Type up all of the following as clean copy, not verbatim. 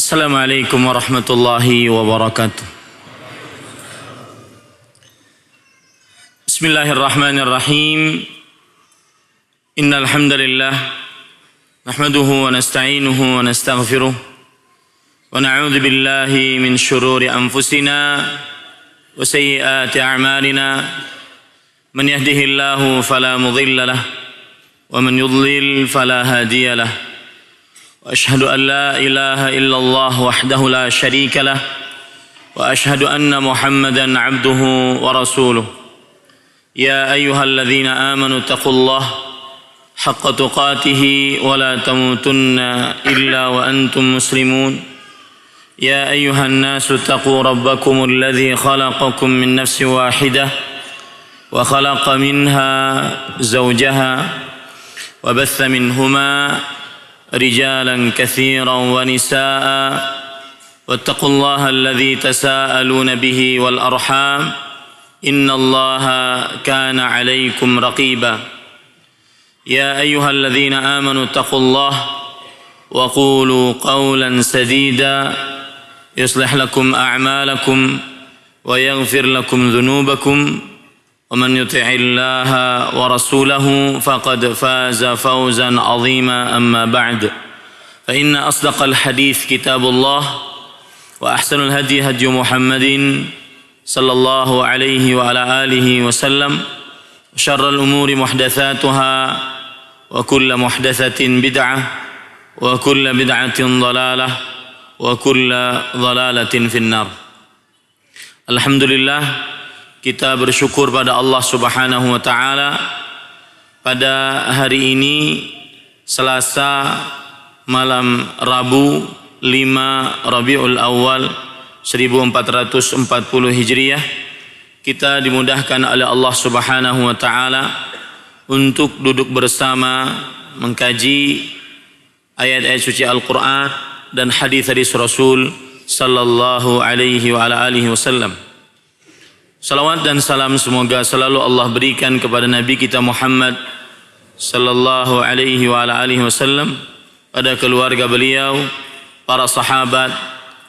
Assalamualaikum warahmatullahi wabarakatuh. Bismillahirrahmanirrahim. Innal hamdalillah nahmaduhu wa nasta'inuhu wa nastaghfiruh wa na'udzu billahi min shururi anfusina wa sayyiati a'malina. Man yahdihillahu fala mudilla lahu wa man yudlil fala hadiya lahu. وأشهد أن لا إله إلا الله وحده لا شريك له وأشهد أن محمدا عبده ورسوله يا أيها الذين آمنوا اتقوا الله حق تقاته ولا تموتن إلا وأنتم مسلمون يا أيها الناس اتقوا ربكم الذي خلقكم من نفس واحدة وخلق منها زوجها وبث منهما رجالا كثيرا ونساء واتقوا الله الذي تساءلون به والأرحام إن الله كان عليكم رقيبا يا أيها الذين آمنوا اتقوا الله وقولوا قولا سديدا يصلح لكم أعمالكم ويغفر لكم ذنوبكم ومن يطع الله ورسوله فقد فاز فوزا عظيما أما بعد فإن أصدق الحديث كتاب الله وأحسن الهدي هدي محمد صلى الله عليه وعلى آله وسلم وشر الأمور محدثاتها وكل محدثة بدعة وكل بدعة ضلالة وكل ضلالة في النار. Alhamdulillah, kita bersyukur pada Allah Subhanahu wa taala pada hari ini Selasa malam Rabu 5 Rabiul Awal 1440 Hijriah, kita dimudahkan oleh Allah Subhanahu wa taala untuk duduk bersama mengkaji ayat-ayat suci Al-Qur'an dan hadis-hadis Rasul sallallahu alaihi wa ala alihi wasallam. Salawat dan salam semoga selalu Allah berikan kepada Nabi kita Muhammad sallallahu alaihi wa ala alihi wasallam, pada keluarga beliau, para sahabat,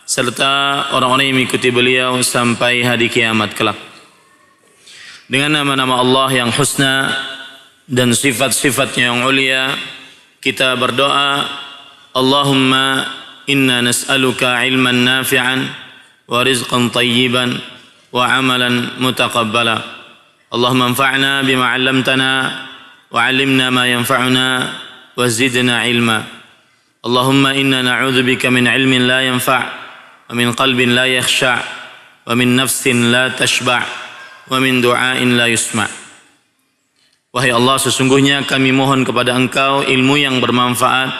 serta orang-orang yang mengikuti beliau sampai hari kiamat kelak. Dengan nama-nama Allah yang husna dan sifat-sifatnya yang ulia, kita berdoa, Allahumma inna nas'aluka ilman nafi'an wa rizqan tayyiban wa amalan mutaqabbala. Allahumma anfa'na bima 'allamtana wa 'allimna ma yanfa'una wa zidna ilma. Allahumma inna na'udzubika min ilmin la yanfa' wa min qalbin la yakhsha' wa min nafsin la tashba' wa min du'ain la yusma'. Wahai Allah, sesungguhnya kami mohon kepada Engkau ilmu yang bermanfaat,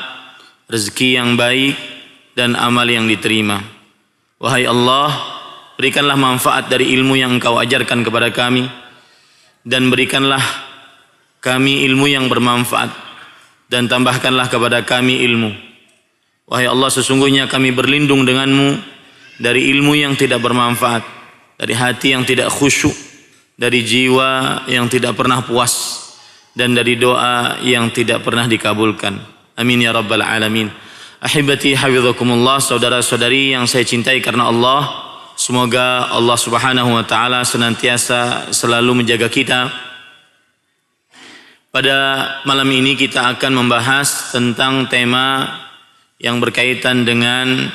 rezeki yang baik, dan amal yang diterima. Wahai Allah, berikanlah manfaat dari ilmu yang Engkau ajarkan kepada kami, dan berikanlah kami ilmu yang bermanfaat, dan tambahkanlah kepada kami ilmu. Wahai Allah, sesungguhnya kami berlindung denganmu dari ilmu yang tidak bermanfaat, dari hati yang tidak khusyuk, dari jiwa yang tidak pernah puas, dan dari doa yang tidak pernah dikabulkan. Amin ya rabbal alamin. Ahibati hafizakumullah, saudara-saudari yang saya cintai karena Allah, semoga Allah Subhanahu wa taala senantiasa selalu menjaga kita. Pada malam ini kita akan membahas tentang tema yang berkaitan dengan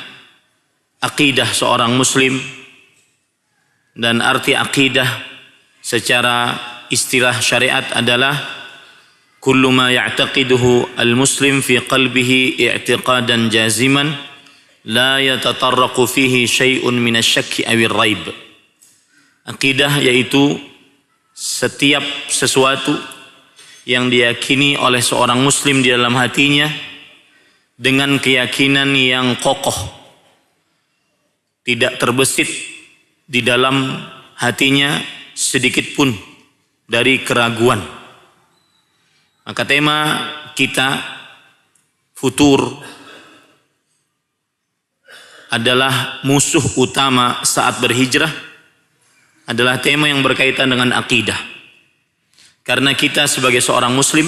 akidah seorang muslim, dan arti akidah secara istilah syariat adalah kullu ma ya'taqiduhu al-muslim fi qalbihi i'tiqadan jaziman la yatatarraqu fihi syai'un minasyakki awir raib. Akidah yaitu setiap sesuatu yang diyakini oleh seorang muslim di dalam hatinya dengan keyakinan yang kokoh, tidak terbesit di dalam hatinya sedikit pun dari keraguan. Maka tema kita futur adalah musuh utama saat berhijrah, adalah tema yang berkaitan dengan akidah. Karena kita sebagai seorang muslim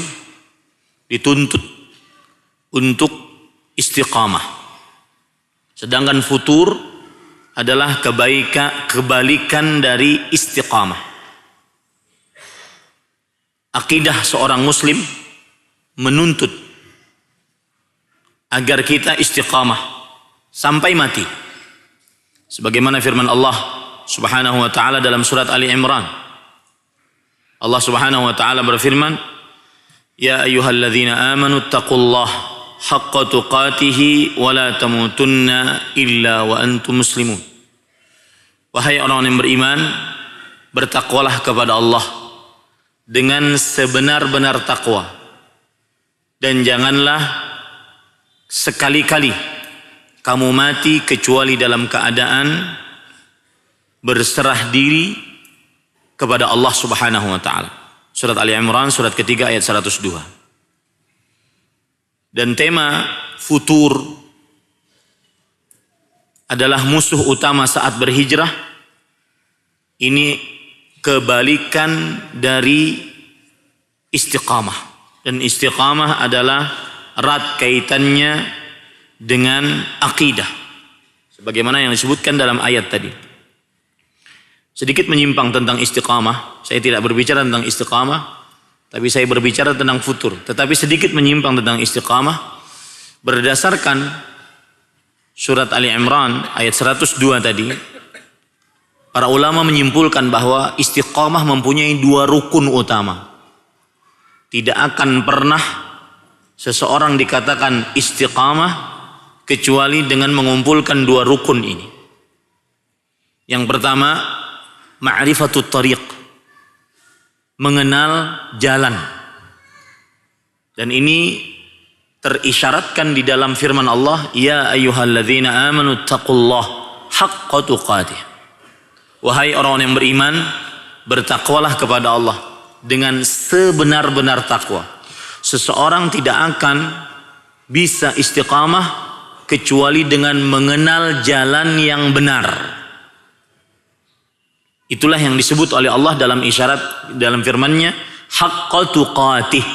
dituntut untuk istiqamah. Sedangkan futur adalah kebalikan dari istiqamah. Akidah seorang muslim menuntut agar kita istiqamah sampai mati. Sebagaimana firman Allah Subhanahu wa taala dalam surat Ali Imran. Allah Subhanahu wa taala berfirman, "Ya ayyuhalladzina amanu taqullaha haqqa tuqatihi wa la tamutunna illa wa antum muslimun." Wahai orang yang beriman, bertakwalah kepada Allah dengan sebenar-benar takwa, dan janganlah sekali-kali kamu mati kecuali dalam keadaan berserah diri kepada Allah Subhanahu wa taala. Surat Ali Imran surat ketiga ayat 102. Dan tema futur adalah musuh utama saat berhijrah. Ini kebalikan dari istiqamah. Dan istiqamah adalah erat kaitannya dengan akidah. Sebagaimana yang disebutkan dalam ayat tadi. Sedikit menyimpang tentang istiqamah. Saya tidak berbicara tentang istiqamah, tapi saya berbicara tentang futur. Tetapi sedikit menyimpang tentang istiqamah. Berdasarkan surat Ali Imran ayat 102 tadi, para ulama menyimpulkan bahwa istiqamah mempunyai dua rukun utama. Tidak akan pernah seseorang dikatakan istiqamah kecuali dengan mengumpulkan dua rukun ini. Yang pertama, ma'rifatut tariq, mengenal jalan. Dan ini terisyaratkan di dalam firman Allah, "Ya ayyuhalladzina amanu taqullaha haqqa tuqatih." Wahai orang yang beriman, bertakwalah kepada Allah dengan sebenar-benar takwa. Seseorang tidak akan bisa istiqamah kecuali dengan mengenal jalan yang benar. Itulah yang disebut oleh Allah dalam isyarat dalam firman-Nya, haqqa tuqatih.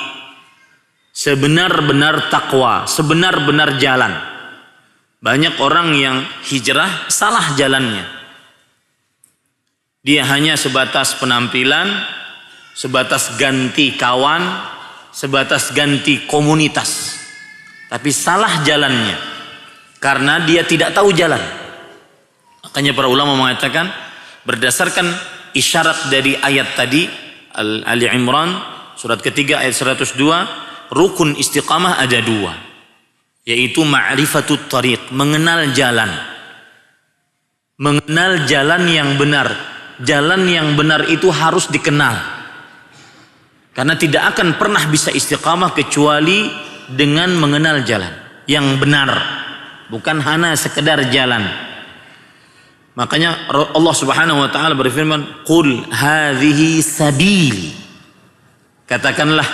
Sebenar-benar takwa, sebenar-benar jalan. Banyak orang yang hijrah salah jalannya. Dia hanya sebatas penampilan, sebatas ganti kawan, sebatas ganti komunitas. Tapi salah jalannya karena dia tidak tahu jalan. Makanya para ulama mengatakan berdasarkan isyarat dari ayat tadi Ali Imran surat ketiga ayat 102, rukun istiqamah ada dua, yaitu ma'rifatut tariq, mengenal jalan. Mengenal jalan yang benar. Jalan yang benar itu harus dikenal. Karena tidak akan pernah bisa istiqamah kecuali dengan mengenal jalan yang benar, bukan hanya sekedar jalan. Makanya Allah Subhanahu wa taala berfirman, "Qul hadhihi sabili." Katakanlah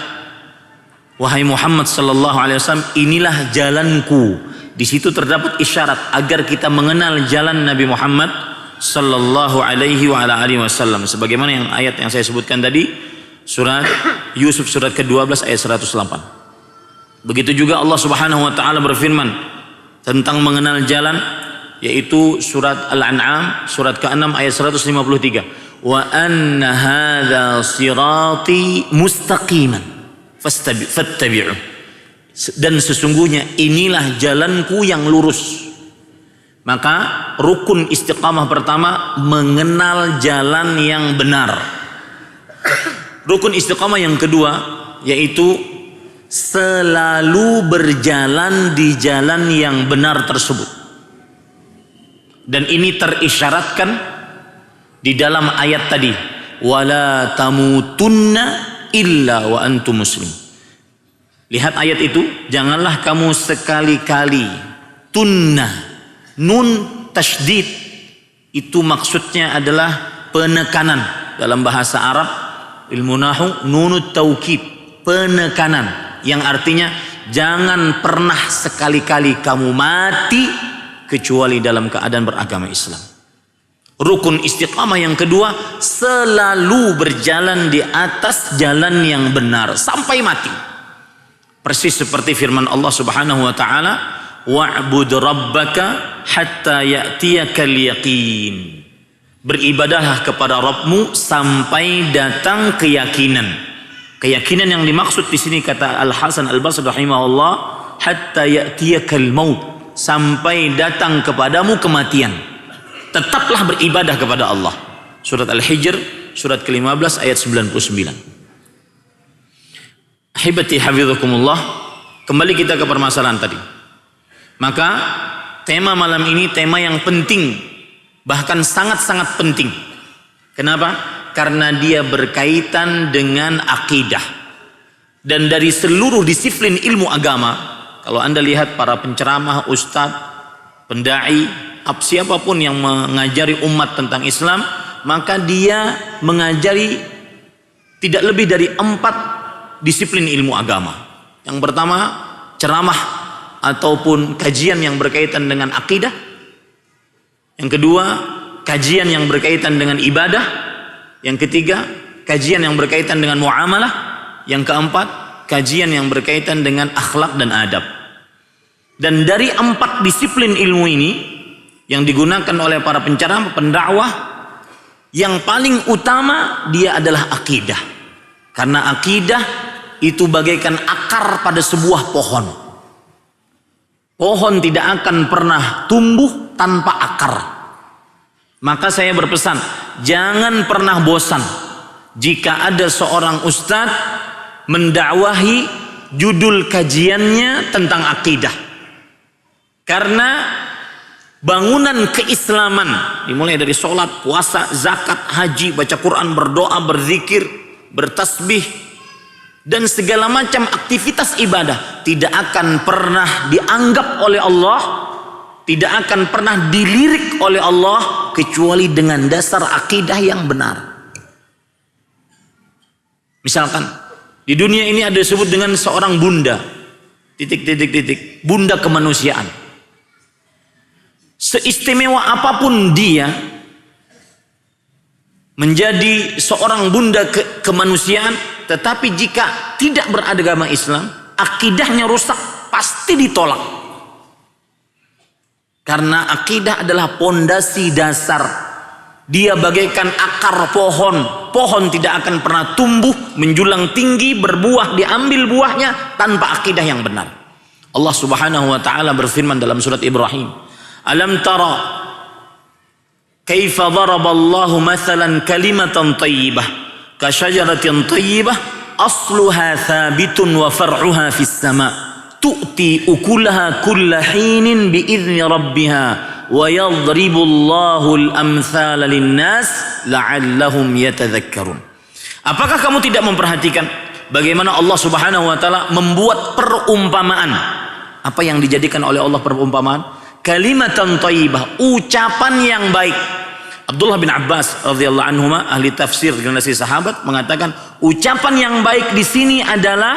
wahai Muhammad sallallahu alaihi wasallam, inilah jalanku. Di situ terdapat isyarat agar kita mengenal jalan Nabi Muhammad sallallahu alaihi wa ala alihi wasallam, sebagaimana yang ayat yang saya sebutkan tadi, surat Yusuf surat ke-12 ayat 108. Begitu juga Allah Subhanahu wa taala berfirman tentang mengenal jalan, yaitu surat Al-An'am surat ke-6 ayat 153. Wa anna hadza sirati mustaqiman fattabi'u. Dan sesungguhnya inilah jalanku yang lurus. Maka rukun istiqamah pertama, mengenal jalan yang benar. Rukun istiqamah yang kedua, yaitu selalu berjalan di jalan yang benar tersebut. Dan ini terisyaratkan di dalam ayat tadi, wala tamutunna illa wa antum muslim. Lihat ayat itu, janganlah kamu sekali-kali, tunna, nun tasydid itu maksudnya adalah penekanan. Dalam bahasa Arab ilmu nahwu nunut taukid, penekanan, yang artinya jangan pernah sekali-kali kamu mati kecuali dalam keadaan beragama Islam. Rukun istiqamah yang kedua, selalu berjalan di atas jalan yang benar sampai mati. Persis seperti firman Allah Subhanahu wa taala, wa'bud rabbaka hatta ya'tiyakal yaqin. Beribadahlah kepada Rabbmu sampai datang keyakinan. Keyakinan yang dimaksud di sini kata Al Hasan Al Basri rahimahullah, hatta ya'tiyakal maut, sampai datang kepadamu kematian. Tetaplah beribadah kepada Allah. Surat Al-Hijr surat ke-15 ayat 99. Ahibati hafizakumullah, kembali kita ke permasalahan tadi. Maka tema malam ini tema yang penting, bahkan sangat-sangat penting. Kenapa? Karena dia berkaitan dengan akidah. Dan dari seluruh disiplin ilmu agama, kalau Anda lihat para penceramah, ustadz, pendai, siapapun yang mengajari umat tentang Islam, maka dia mengajari tidak lebih dari 4 disiplin ilmu agama. Yang pertama, ceramah ataupun kajian yang berkaitan dengan akidah. Yang kedua, kajian yang berkaitan dengan ibadah. Yang ketiga, kajian yang berkaitan dengan muamalah. Yang keempat, kajian yang berkaitan dengan akhlak dan adab. Dan dari 4 disiplin ilmu ini yang digunakan oleh para penceramah, pendakwah, yang paling utama dia adalah akidah. Karena akidah itu bagaikan akar pada sebuah pohon. Pohon tidak akan pernah tumbuh tanpa akar. Maka saya berpesan, jangan pernah bosan jika ada seorang ustadz mendakwahi judul kajiannya tentang akidah. Karena bangunan keislaman dimulai dari sholat, puasa, zakat, haji, baca Quran, berdoa, berzikir, bertasbih, dan segala macam aktivitas ibadah tidak akan pernah dianggap oleh Allah, tidak akan pernah dilirik oleh Allah kecuali dengan dasar akidah yang benar. Misalkan di dunia ini ada disebut dengan seorang bunda, bunda kemanusiaan. Seistimewa apapun dia menjadi seorang bunda kemanusiaan, tetapi jika tidak beragama Islam, akidahnya rusak, pasti ditolak. Karena akidah adalah pondasi dasar. Dia bagaikan akar pohon. Pohon tidak akan pernah tumbuh, menjulang tinggi, berbuah, diambil buahnya tanpa akidah yang benar. Allah Subhanahu wa taala berfirman dalam surat Ibrahim, "Alam tara kaifa daraballahu mathalan kalimatan thayyibah ka syajaratin thayyibah asluha thabitun wa far'uha fis sama' tu'ti ukulaha kulla hinin bi'izni rabbiha wa yadribullahu al-amthala linnas la'allahum yatadhakkarun." Apakah kamu tidak memperhatikan bagaimana Allah Subhanahu wa taala membuat perumpamaan? Apa yang dijadikan oleh Allah perumpamaan? Kalimatan thayyibah, ucapan yang baik. Abdullah bin Abbas radhiyallahu anhuma, ahli tafsir generasi sahabat, mengatakan ucapan yang baik di sini adalah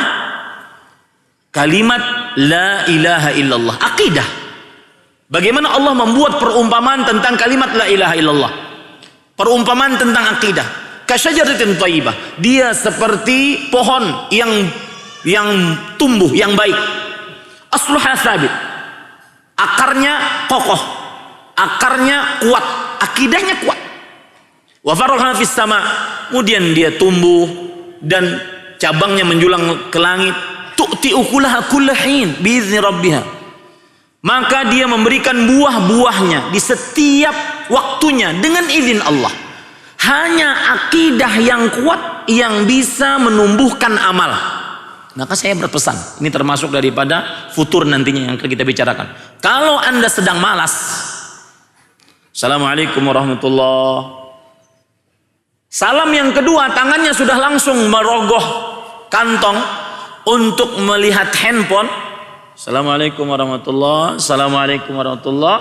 kalimat la ilaha illallah, akidah. Bagaimana Allah membuat perumpamaan tentang kalimat la ilaha illallah, perumpamaan tentang akidah. Kasyajaratin thayyibah, dia seperti pohon yang tumbuh, yang baik. Asluha thabit, akarnya kokoh, akarnya kuat, akidahnya kuat. Wa far'uha fis sama', kemudian dia tumbuh dan cabangnya menjulang ke langit. Tu'ti ukulaha kulla hin biizni rabbiha, maka dia memberikan buah-buahnya di setiap waktunya dengan izin Allah. Hanya akidah yang kuat yang bisa menumbuhkan amal. Maka saya berpesan, ini termasuk daripada futur nantinya yang kita bicarakan. Kalau Anda sedang malas, Assalamualaikum warahmatullahi. Salam yang kedua, tangannya sudah langsung merogoh kantong untuk melihat handphone. Assalamualaikum warahmatullahi, assalamualaikum warahmatullahi.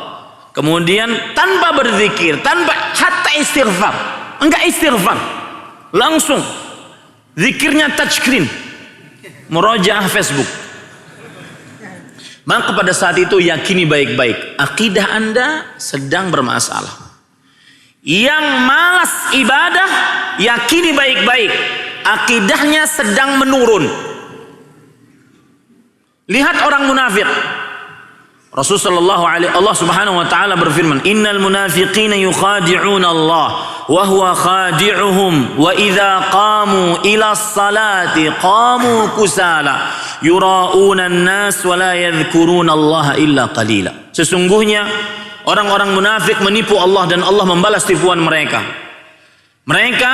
Kemudian tanpa berzikir, tanpa hatta istighfar, enggak istighfar, langsung zikirnya touchscreen, murojaah Facebook. Maka pada saat itu yakini baik-baik, akidah Anda sedang bermasalah. Yang malas ibadah, yakini baik-baik, akidahnya sedang menurun. Lihat orang munafik. Allah Subhanahu wa taala berfirman, "Innal munafiqina yukhadi'una Allah wa huwa khadi'uhum wa idza qamu ila salati qamu kusala yura'una an-nas wa la yadhkuruna Allah illa qalila." Sesungguhnya orang-orang munafik menipu Allah dan Allah membalas tipuan mereka. Mereka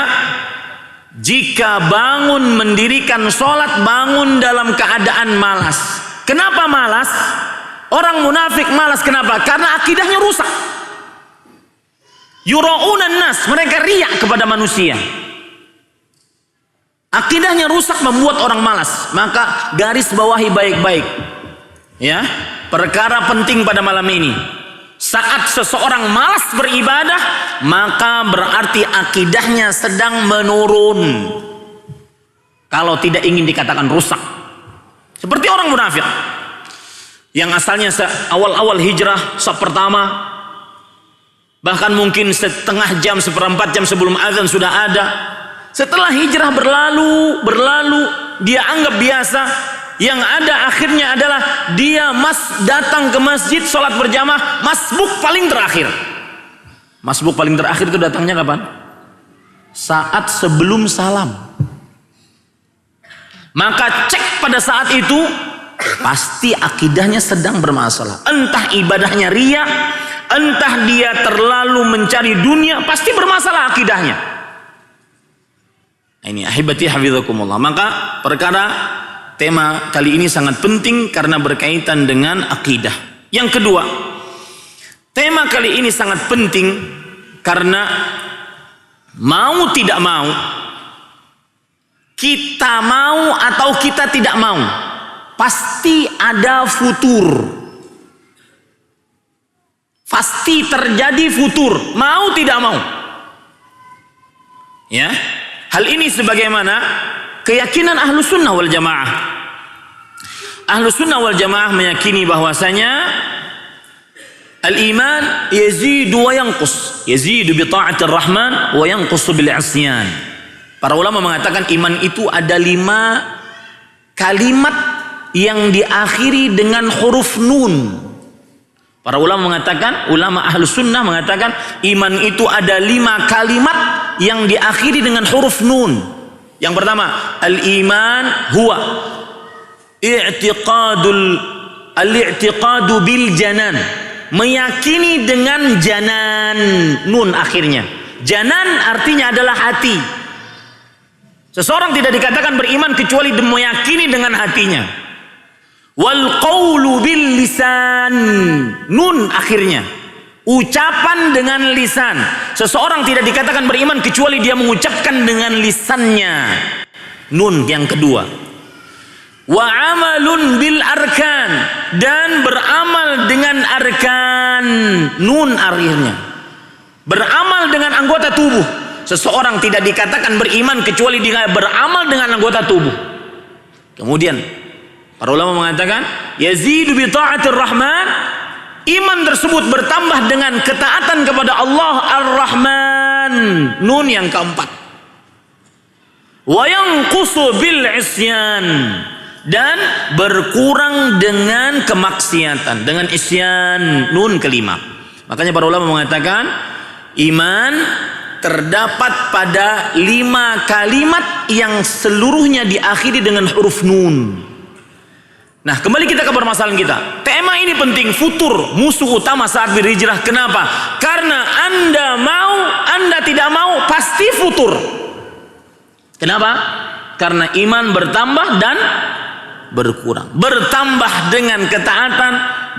jika bangun mendirikan sholat, bangun dalam keadaan malas. Kenapa malas? Orang munafik malas kenapa? Karena akidahnya rusak. Yura'unan nas, mereka riak kepada manusia. Akidahnya rusak membuat orang malas. Maka garis bawahi baik-baik. Ya, perkara penting pada malam ini. Saat seseorang malas beribadah, maka berarti akidahnya sedang menurun. Kalau tidak ingin dikatakan rusak. Seperti orang munafik yang asalnya awal-awal hijrah, saf pertama, bahkan mungkin setengah jam, seperempat jam sebelum azan sudah ada. Setelah hijrah berlalu, dia anggap biasa. Yang ada akhirnya adalah dia datang ke masjid, sholat berjamaah, masbuk paling terakhir. Masbuk paling terakhir itu datangnya kapan? Saat sebelum salam. Maka cek pada saat itu, pasti akidahnya sedang bermasalah. Entah ibadahnya riya, entah dia terlalu mencari dunia, pasti bermasalah akidahnya. Ini ahibati hafizakumullah. Maka perkara tema kali ini sangat penting karena berkaitan dengan akidah. Yang kedua, tema kali ini sangat penting karena mau tidak mau, kita mau atau kita tidak mau, pasti ada futur. Pasti terjadi futur, mau tidak mau. Ya, hal ini sebagaimana keyakinan ahlu sunnah wal jamaah. Ahlu sunnah wal jamaah meyakini bahwasanya al-iman yazidu wa yanqus. Yazidu bi ta'atir rahman wa yanqusu bil isyan. Para ulama mengatakan iman itu ada 5 kalimat yang diakhiri dengan huruf nun. Para ulama mengatakan, ulama ahlu sunnah mengatakan iman itu ada 5 kalimat yang diakhiri dengan huruf nun. Yang pertama, al-iman huwa al-i'tiqadu bil janan, meyakini dengan janan, nun akhirnya. Janan artinya adalah hati. Seseorang tidak dikatakan beriman kecuali meyakini dengan hatinya. Wal qawlu bil lisan, nun akhirnya, ucapan dengan lisan. Seseorang tidak dikatakan beriman kecuali dia mengucapkan dengan lisannya, nun yang kedua. Wa amalun bil arkan, dan beramal dengan arkan, nun akhirnya, beramal dengan anggota tubuh. Seseorang tidak dikatakan beriman kecuali dia beramal dengan anggota tubuh. Kemudian para ulama mengatakan yazidu bi ta'atir rahman, iman tersebut bertambah dengan ketaatan kepada Allah Ar-Rahman, nun yang keempat. Wa yanqusu bil isyan, dan berkurang dengan kemaksiatan, dengan isyan, nun kelima. Makanya para ulama mengatakan iman terdapat pada 5 kalimat yang seluruhnya diakhiri dengan huruf nun. Nah, kembali kita ke permasalahan kita. Tema ini penting, futur, musuh utama saat berhijrah. Kenapa? Karena Anda mau, Anda tidak mau, pasti futur. Kenapa? Karena iman bertambah dan berkurang. Bertambah dengan ketaatan,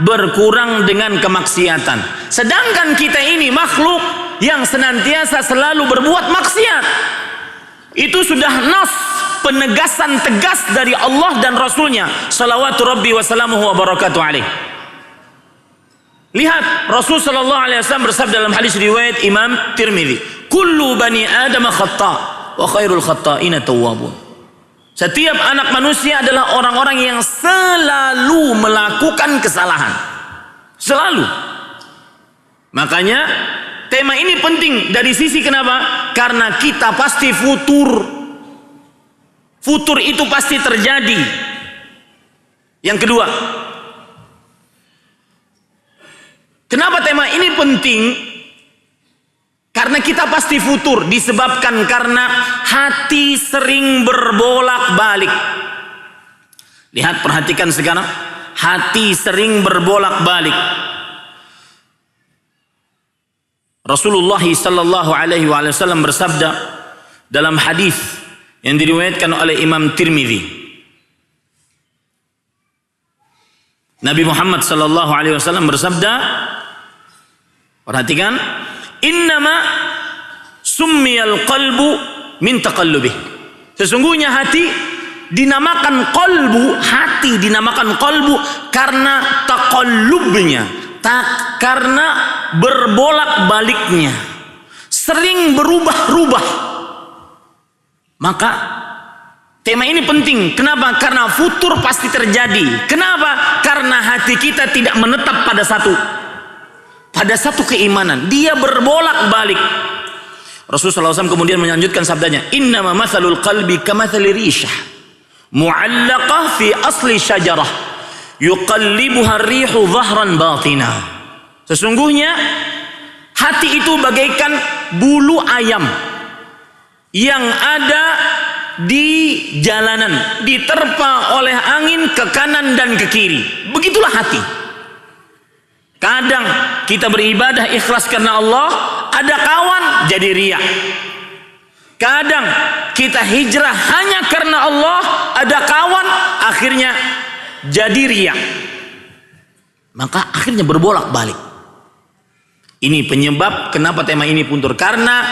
berkurang dengan kemaksiatan. Sedangkan kita ini makhluk yang senantiasa selalu berbuat maksiat. Itu sudah nas, penegasan tegas dari Allah dan Rasulnya salawatu rabbi wa salamuhu wa barakatuh alaih. Lihat, Rasul sallallahu alaihi wasallam bersabda dalam hadis riwayat Imam Tirmidzi, kullu bani adam khata' wa khairul khata'ina tawwabun. Setiap anak manusia adalah orang-orang yang selalu melakukan kesalahan, selalu. Makanya tema ini penting dari sisi kenapa? Karena kita pasti futur. Futur itu pasti terjadi. Yang kedua, Kenapa tema ini penting? Karena kita pasti futur, disebabkan karena hati sering berbolak-balik. Lihat, perhatikan sekarang, hati sering berbolak-balik. Rasulullah sallallahu alaihi wasallam bersabda dalam hadis yang diriwayatkan oleh Imam Tirmidzi. Nabi Muhammad sallallahu alaihi wasallam bersabda, perhatikan, innama summiyal qalbu min taqallubih. Sesungguhnya hati dinamakan qalbu, hati dinamakan qalbu karena taqallubnya, karena berbolak-baliknya, sering berubah-ubah. Maka tema ini penting. Kenapa? Karena futur pasti terjadi. Kenapa? Karena hati kita tidak menetap pada satu keimanan. Dia berbolak-balik. Rasulullah SAW kemudian melanjutkan sabdanya, innama mathalul qalbi kamathali rishah mu'allaqah fi asli syajarah yuqallibuha rihu dhahran batina. Sesungguhnya hati itu bagaikan bulu ayam yang ada di jalanan, diterpa oleh angin ke kanan dan ke kiri. Begitulah hati. Kadang kita beribadah ikhlas karena Allah, ada kawan jadi riya. Kadang kita hijrah hanya karena Allah, ada kawan akhirnya jadi riya. Maka akhirnya berbolak-balik. Ini penyebab kenapa tema ini futur. Karena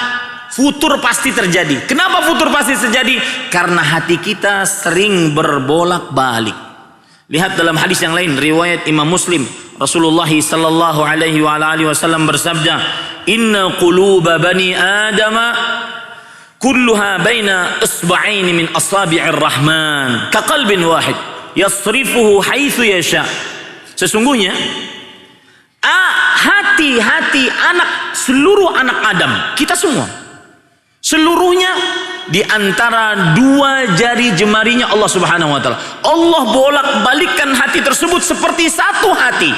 futur pasti terjadi. Kenapa futur pasti terjadi? Karena hati kita sering berbolak-balik. Lihat dalam hadis yang lain, riwayat Imam Muslim, Rasulullah sallallahu alaihi wasallam bersabda, inna quluba bani adama kulluha baina isba'aini min asabi'ir rahman ka qalbin wahid yasrifuhu haitsu yasha. Sesungguhnya hati-hati seluruh anak Adam, kita semua, seluruhnya di antara dua jari jemarinya Allah Subhanahu wa taala. Allah bolak-balikkan hati tersebut seperti satu hati,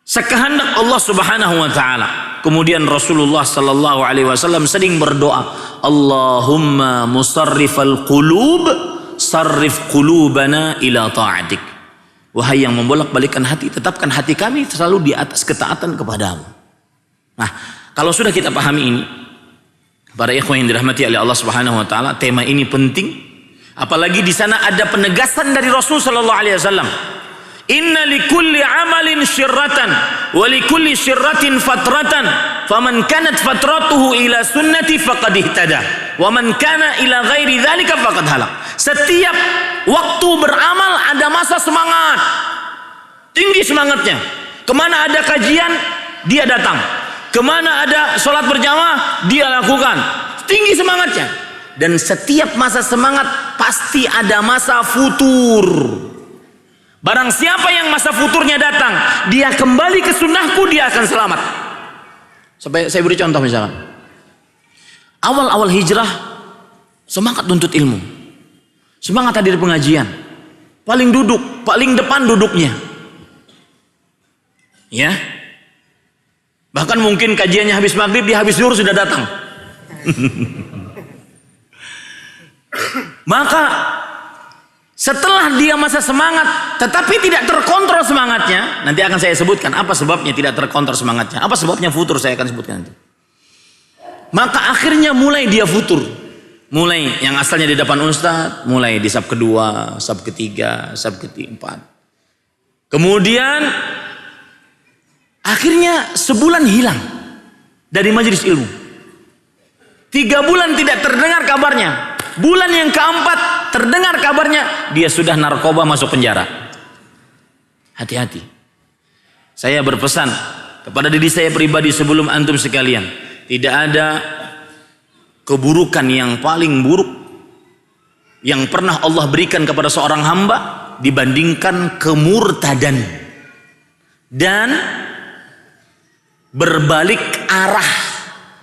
sekehendak Allah Subhanahu wa taala. Kemudian Rasulullah sallallahu alaihi wasallam sering berdoa, Allahumma musarrifal qulub sarrif qulubana ila ta'atik. Wahai yang membolak-balikkan hati, tetapkan hati kami selalu di atas ketaatan kepadamu. Nah, kalau sudah kita pahami ini, para ikhwan yang dirahmati oleh Allah Subhanahu wa taala, tema ini penting. Apalagi di sana ada penegasan dari Rasul sallallahu alaihi wasallam. Inna likulli amalin syirratan wa likulli syirratin fatratan faman kanat fatratuhu ila sunnati faqad ihtada wa man kana ila ghairi dzalika faqad halak. Setiap waktu beramal ada masa semangat, tinggi semangatnya. Kemana ada kajian dia datang, kemana ada sholat berjamaah dia lakukan, tinggi semangatnya. Dan setiap masa semangat pasti ada masa futur. Barang siapa yang masa futurnya datang, dia kembali ke sunnahku, dia akan selamat. Saya beri contoh misalkan, awal-awal hijrah semangat nuntut ilmu, semangat hadir pengajian, paling depan duduknya, ya. Bahkan mungkin kajiannya habis maghrib, dia habis zuhur sudah datang. Maka setelah dia masa semangat, tetapi tidak terkontrol semangatnya, nanti akan saya sebutkan apa sebabnya tidak terkontrol semangatnya, apa sebabnya futur, saya akan sebutkan nanti. Maka akhirnya mulai dia futur, mulai yang asalnya di depan ustadz, mulai di sab kedua, sab ketiga, sab keempat. Kemudian akhirnya sebulan hilang dari majelis ilmu, 3 bulan tidak terdengar kabarnya. Bulan yang keempat terdengar kabarnya, dia sudah narkoba, masuk penjara. Hati-hati. Saya berpesan kepada diri saya pribadi sebelum antum sekalian, tidak ada keburukan yang paling buruk yang pernah Allah berikan kepada seorang hamba dibandingkan kemurtadan dan berbalik arah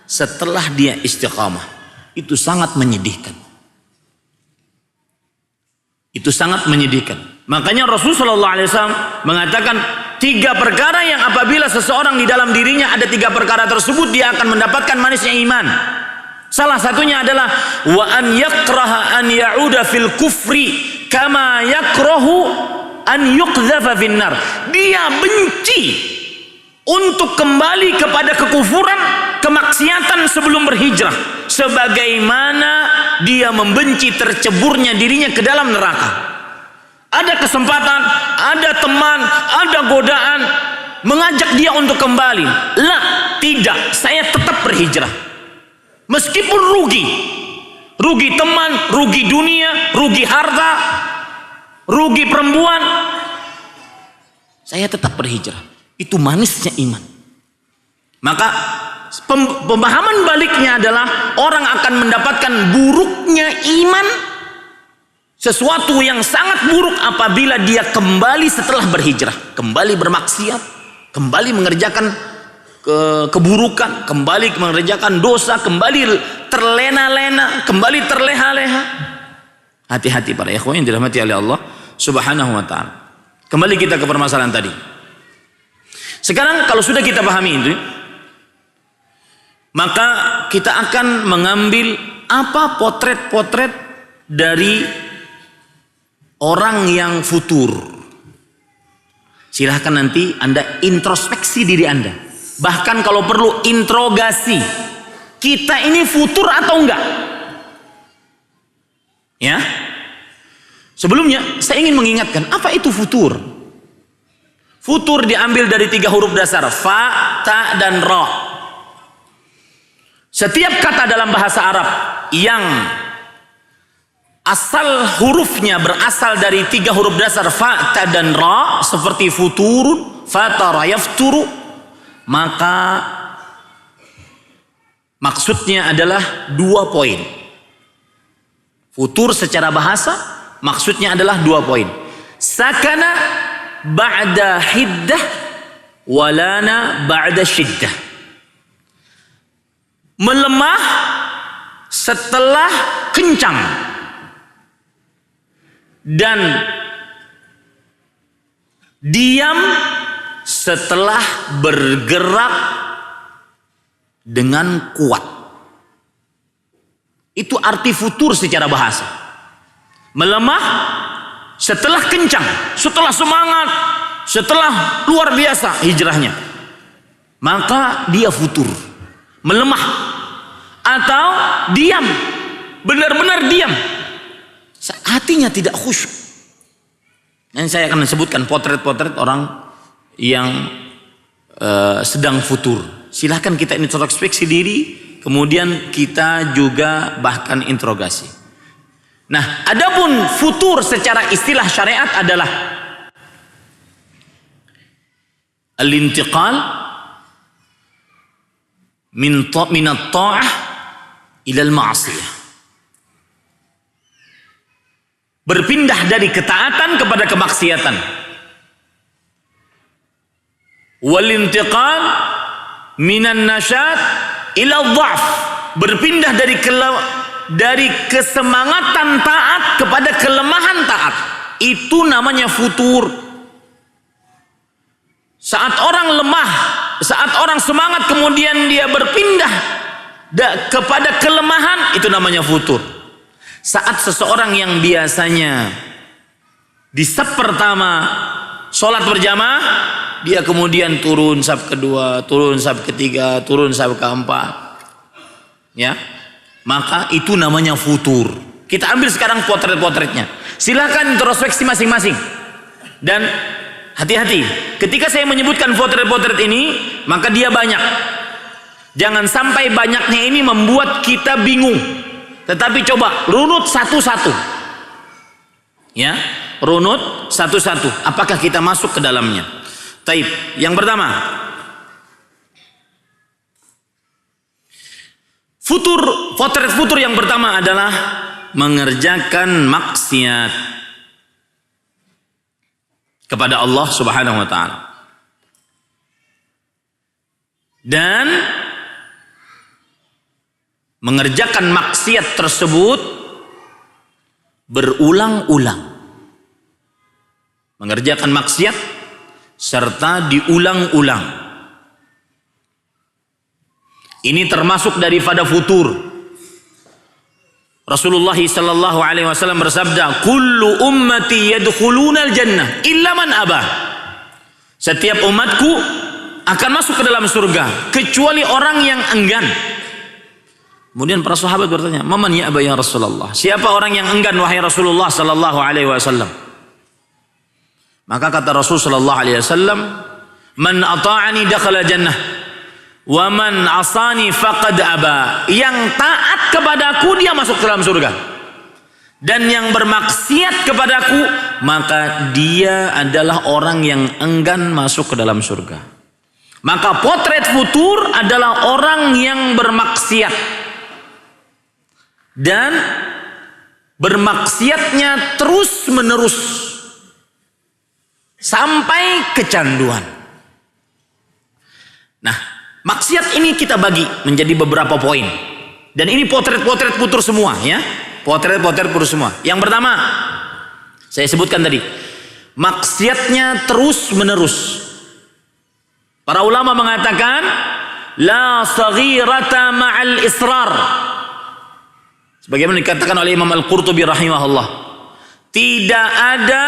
setelah dia istiqamah. Itu sangat menyedihkan. Itu sangat menyedihkan. Makanya Rasulullah SAW mengatakan, 3 perkara yang apabila seseorang di dalam dirinya ada 3 perkara tersebut, dia akan mendapatkan manisnya iman. Salah satunya adalah wa an yakraha an ya'uda fil kufri kama yakrahu an yuqdhafa finnar. Dia benci untuk kembali kepada kekufuran, kemaksiatan sebelum berhijrah, sebagaimana dia membenci terceburnya dirinya ke dalam neraka. Ada kesempatan, ada teman, ada godaan mengajak dia untuk kembali. Lah, tidak, saya tetap berhijrah. Meskipun rugi teman, rugi dunia, rugi harta, rugi perempuan, saya tetap berhijrah. Itu manisnya iman. Maka pemahaman baliknya adalah orang akan mendapatkan buruknya iman, sesuatu yang sangat buruk apabila dia kembali setelah berhijrah, kembali bermaksiat, kembali mengerjakan keburukan, kembali mengerjakan dosa, kembali terlena-lena, kembali terleha-leha. Hati-hati para ikhwan yang dirahmati oleh Allah Subhanahu wa taala. Kembali kita ke permasalahan tadi. Sekarang kalau sudah kita pahami itu, maka kita akan mengambil apa potret-potret dari orang yang futur. Silahkan nanti Anda introspeksi diri Anda. Bahkan kalau perlu interogasi. Kita ini futur atau enggak? Ya. Sebelumnya saya ingin mengingatkan, apa itu futur? Futur diambil dari 3 huruf dasar, fa, ta, dan ra. Setiap kata dalam bahasa Arab yang asal hurufnya berasal dari 3 huruf dasar fa, ta, dan ra, seperti futurun, fatara, yafturu, maka maksudnya adalah 2 poin. Futur secara bahasa maksudnya adalah 2 poin. Sakana ba'da hiddah, walana ba'da syiddah. Melemah setelah kencang, dan diam setelah bergerak dengan kuat. Itu arti futur secara bahasa. Melemah setelah kencang, setelah semangat, setelah luar biasa hijrahnya, maka dia futur. Melemah atau diam, benar-benar diam, hatinya tidak khusyuk. Dan saya akan sebutkan potret-potret orang yang sedang futur. Silahkan kita introspeksi diri, kemudian kita juga bahkan interogasi. Nah, adapun futur secara istilah syariat adalah al-intiqal min at-ta'ah ila al-ma'siyah. Berpindah dari ketaatan kepada kemaksiatan. Wal intiqal minan nasyat ila dha'f. Berpindah dari kesemangatan taat kepada kelemahan taat. Itu namanya futur. Saat orang lemah, saat orang semangat kemudian dia berpindah kepada kelemahan, itu namanya futur. Saat seseorang yang biasanya di saf pertama sholat berjamaah, dia kemudian turun saf kedua, turun saf ketiga, turun saf keempat, ya, maka itu namanya futur. Kita ambil sekarang potret-potretnya. Silakan introspeksi masing-masing. Dan hati-hati, ketika saya menyebutkan potret-potret ini, maka dia banyak. Jangan sampai banyaknya ini membuat kita bingung. Tetapi coba runut satu-satu, ya, runut satu-satu. Apakah kita masuk ke dalamnya? Taib. Yang pertama, potret futur yang pertama adalah mengerjakan maksiat kepada Allah Subhanahu wa taala. Dan mengerjakan maksiat tersebut berulang-ulang. Mengerjakan maksiat serta diulang-ulang. Ini termasuk daripada futur. Rasulullah sallallahu alaihi wasallam bersabda, "Kullu ummati yadkhulunal jannah illa man aba." Setiap umatku akan masuk ke dalam surga kecuali orang yang enggan. Kemudian para sahabat bertanya, "Man ya'ba ya Rasulullah?" Siapa orang yang enggan wahai Rasulullah sallallahu alaihi wasallam? Maka kata Rasul sallallahu alaihi wasallam, "Man ata'ani dakhala jannah wa man asani faqad aba." Yang taat kepadaku dia masuk ke dalam surga. Dan yang bermaksiat kepadaku maka dia adalah orang yang enggan masuk ke dalam surga. Maka potret futur adalah orang yang bermaksiat. Dan bermaksiatnya terus menerus sampai kecanduan. Nah, maksiat ini kita bagi menjadi beberapa poin. Dan ini potret-potret futur semua ya. Potret-potret futur semua. Yang pertama, saya sebutkan tadi, maksiatnya terus menerus. Para ulama mengatakan la saghirata ma'al israr. Sebagaimana dikatakan oleh Imam Al-Qurtubi rahimahullah, tidak ada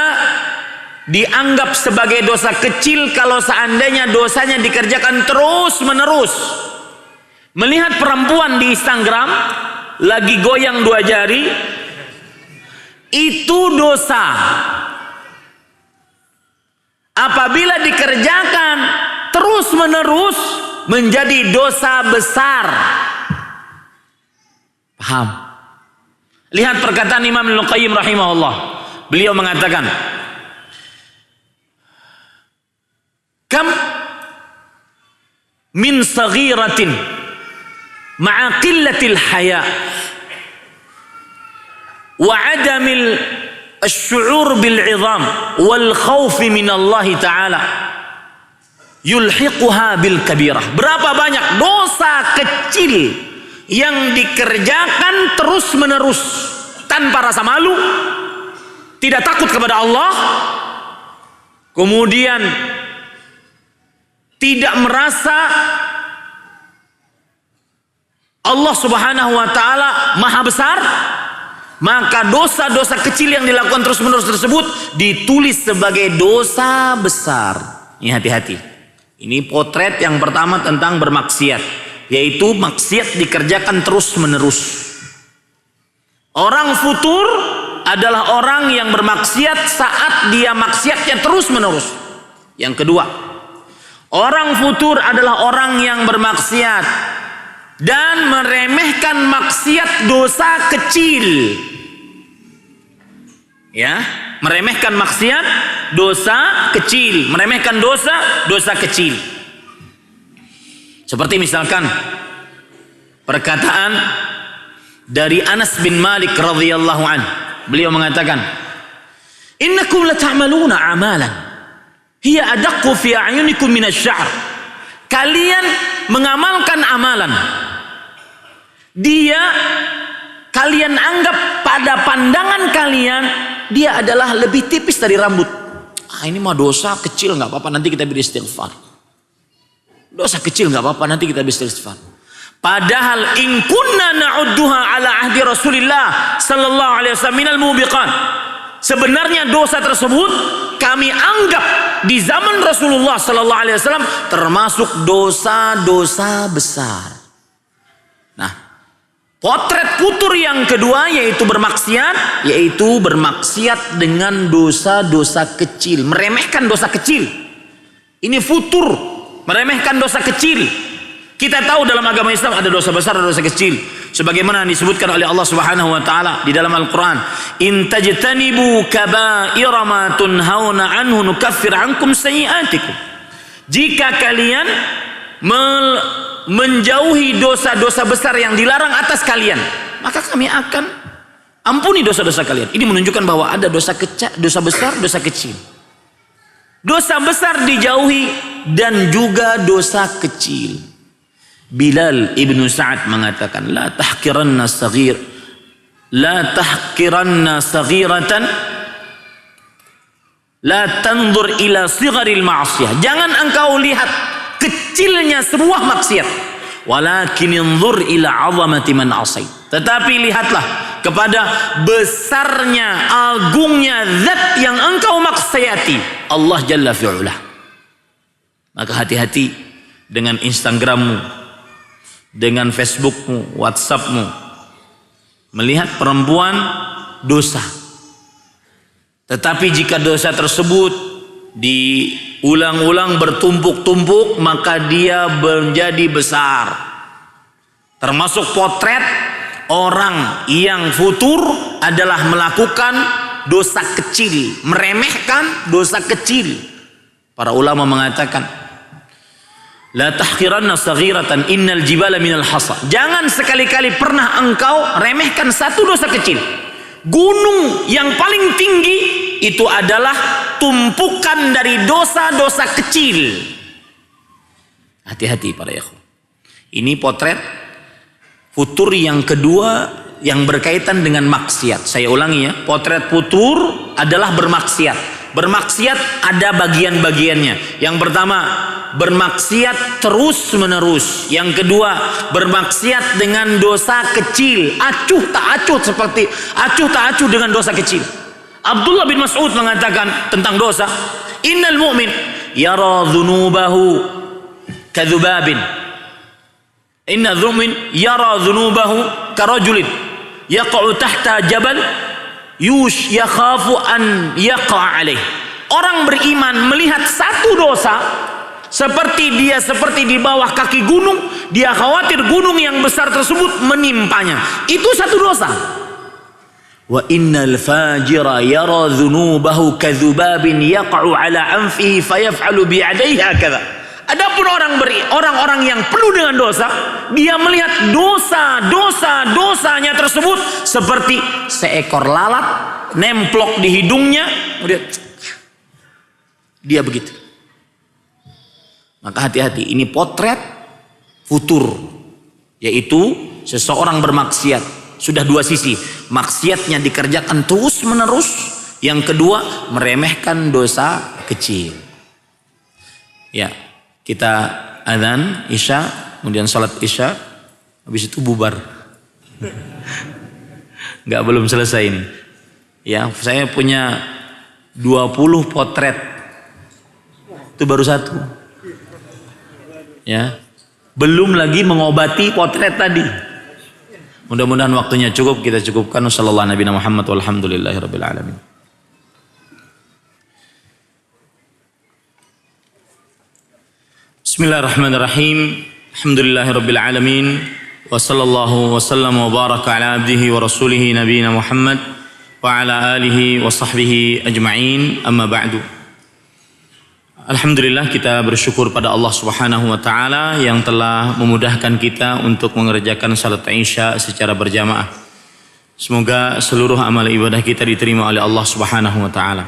dianggap sebagai dosa kecil kalau seandainya dosanya dikerjakan terus menerus. Melihat perempuan di Instagram lagi goyang 2 jari, itu dosa. Apabila dikerjakan terus menerus menjadi dosa besar. Paham? Lihat perkataan Imam Ibnu Qayyim rahimahullah. Beliau mengatakan, "Kam min saghiratin ma'a qillatil haya wa 'adamil asy-syu'ur bil 'idham wal khauf min Allah taala yulhiquha bil kabirah." Berapa banyak dosa kecil yang dikerjakan terus menerus tanpa rasa malu, tidak takut kepada Allah, kemudian tidak merasa Allah subhanahu wa ta'ala maha besar, maka dosa-dosa kecil yang dilakukan terus menerus tersebut ditulis sebagai dosa besar. Ini hati-hati. Ini potret yang pertama tentang bermaksiat, yaitu maksiat dikerjakan terus menerus. Orang futur adalah orang yang bermaksiat saat dia maksiatnya terus menerus. Yang kedua, orang futur adalah orang yang bermaksiat dan meremehkan maksiat dosa kecil. Ya, meremehkan maksiat dosa kecil, meremehkan dosa kecil. Seperti misalkan perkataan dari Anas bin Malik radhiyallahu anhu. Beliau mengatakan, "Innakum la ta'maluna amalan hiya adaqqu fi a'yunikum min asy-sya'r." Kalian mengamalkan amalan, kalian anggap pada pandangan kalian dia adalah lebih tipis dari rambut. Ini mah dosa kecil, nggak apa-apa, nanti kita beristighfar. Dosa kecil nggak apa-apa, nanti kita beristighfar. Padahal in kunna na'udduha ala ahdi Rasulillah sallallahu alaihi wasallam minal mubiqan. Sebenarnya dosa tersebut kami anggap di zaman Rasulullah sallallahu alaihi wasallam termasuk dosa-dosa besar. Nah, potret futur yang kedua yaitu bermaksiat dengan dosa-dosa kecil, meremehkan dosa kecil. Ini futur, meremehkan dosa kecil. Kita tahu dalam agama Islam ada dosa besar dan dosa kecil. Sebagaimana disebutkan oleh Allah Subhanahu wa taala di dalam Al-Qur'an, "In tajtanibu kaba'ira ma tunhauna anhu nukaffir ankum sayyi'atikum." Jika kalian menjauhi dosa-dosa besar yang dilarang atas kalian, maka kami akan ampuni dosa-dosa kalian. Ini menunjukkan bahwa ada dosa besar, dosa kecil. Dosa besar dijauhi dan juga dosa kecil. Bilal ibnu Sa'ad mengatakan, la tahkiranna saghiratan La tanzur ila sigharil ma'siyah. Jangan engkau lihat kecilnya sebuah maksiat. Walakin inzur ila 'azamati man 'asait. Tetapi lihatlah kepada besarnya, agungnya zat yang engkau maksiati, Allah Jalla fi'ula. Maka hati-hati dengan Instagrammu, dengan Facebookmu, WhatsAppmu. Melihat perempuan dosa. Tetapi jika dosa tersebut diulang-ulang bertumpuk-tumpuk, maka dia menjadi besar. Termasuk potret orang yang futur adalah melakukan dosa kecil, meremehkan dosa kecil. Para ulama mengatakan, la tahqiranna saghiratan innal jibala minal hasa. Jangan sekali-kali pernah engkau remehkan satu dosa kecil. Gunung yang paling tinggi itu adalah tumpukan dari dosa-dosa kecil. Hati-hati para ikhwan. Ini potret futur yang kedua yang berkaitan dengan maksiat. Saya ulangi ya, potret futur adalah bermaksiat. Bermaksiat ada bagian-bagiannya. Yang pertama, bermaksiat terus menerus. Yang kedua, bermaksiat dengan dosa kecil, acuh tak acuh dengan dosa kecil. Abdullah bin Mas'ud mengatakan tentang dosa, innal mu'min yara dhunubahu kadhubabin. Innal mu'min yara dhunubahu karajulin yaqa'u tahta jabal yakhafu an yaqa' alaih. Orang beriman melihat satu dosa seperti di bawah kaki gunung, dia khawatir gunung yang besar tersebut menimpanya. Itu satu dosa. Wa innal fajira yara dhunubahu kadhubabin yaqa'u ala anfihi fayaf'alu bi'adaihi hakadha. Adapun orang-orang yang penuh dengan dosa, dia melihat dosanya tersebut seperti seekor lalat nemplok di hidungnya, kemudian dia begitu. Maka hati-hati, ini potret futur, yaitu seseorang bermaksiat. Sudah dua sisi, maksiatnya dikerjakan terus menerus. Yang kedua, meremehkan dosa kecil. Ya, kita azan isya, kemudian salat isya, habis itu bubar. Enggak, belum selesai ini. Ya, saya punya 20 potret. Itu baru satu. Ya. Belum lagi mengobati potret tadi. Mudah-mudahan waktunya cukup, kita cukupkan. Sallallahu Nabi Muhammad walhamdulillahirabbil alamin. Bismillahirrahmanirrahim. Alhamdulillahirabbil alamin. Wa sallallahu wa sallam wa baraka ala abdihi wa rasulih nabiyina Muhammad wa ala alihi wa sahbihi ajma'in. Amma ba'du. Alhamdulillah, kita bersyukur pada Allah Subhanahu wa taala yang telah memudahkan kita untuk mengerjakan salat Isya secara berjamaah. Semoga seluruh amal ibadah kita diterima oleh Allah Subhanahu wa taala.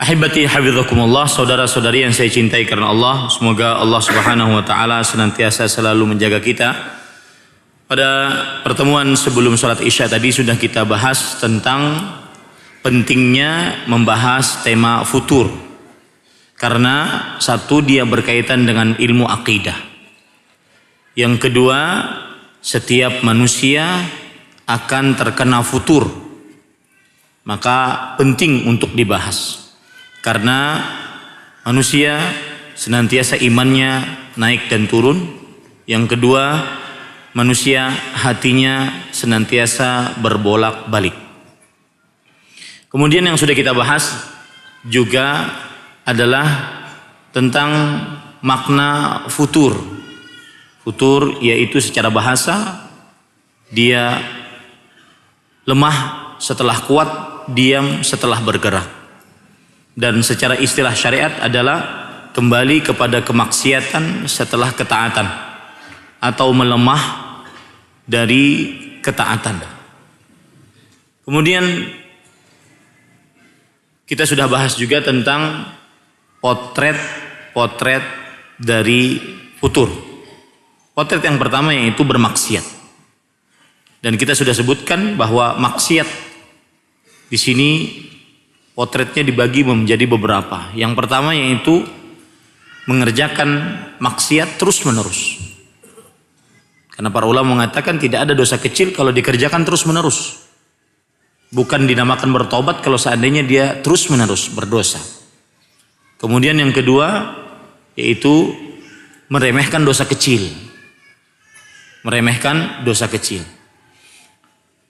Ahibati hafizakumullah, saudara-saudari yang saya cintai karena Allah, semoga Allah Subhanahu wa taala senantiasa selalu menjaga kita. Pada pertemuan sebelum salat Isya tadi sudah kita bahas tentang pentingnya membahas tema futur. Karena satu, dia berkaitan dengan ilmu akidah. Yang kedua, setiap manusia akan terkena futur. Maka penting untuk dibahas. Karena manusia senantiasa imannya naik dan turun. Yang kedua, manusia hatinya senantiasa berbolak-balik. Kemudian yang sudah kita bahas juga adalah tentang makna futur. Futur yaitu secara bahasa dia lemah setelah kuat, diam setelah bergerak. Dan secara istilah syariat adalah kembali kepada kemaksiatan setelah ketaatan, atau melemah dari ketaatan. Kemudian kita sudah bahas juga tentang potret dari futur. Potret yang pertama yaitu bermaksiat. Dan kita sudah sebutkan bahwa maksiat di sini potretnya dibagi menjadi beberapa. Yang pertama yaitu mengerjakan maksiat terus-menerus. Karena para ulama mengatakan tidak ada dosa kecil kalau dikerjakan terus-menerus. Bukan dinamakan bertobat kalau seandainya dia terus-menerus berdosa. Kemudian yang kedua yaitu meremehkan dosa kecil. Meremehkan dosa kecil.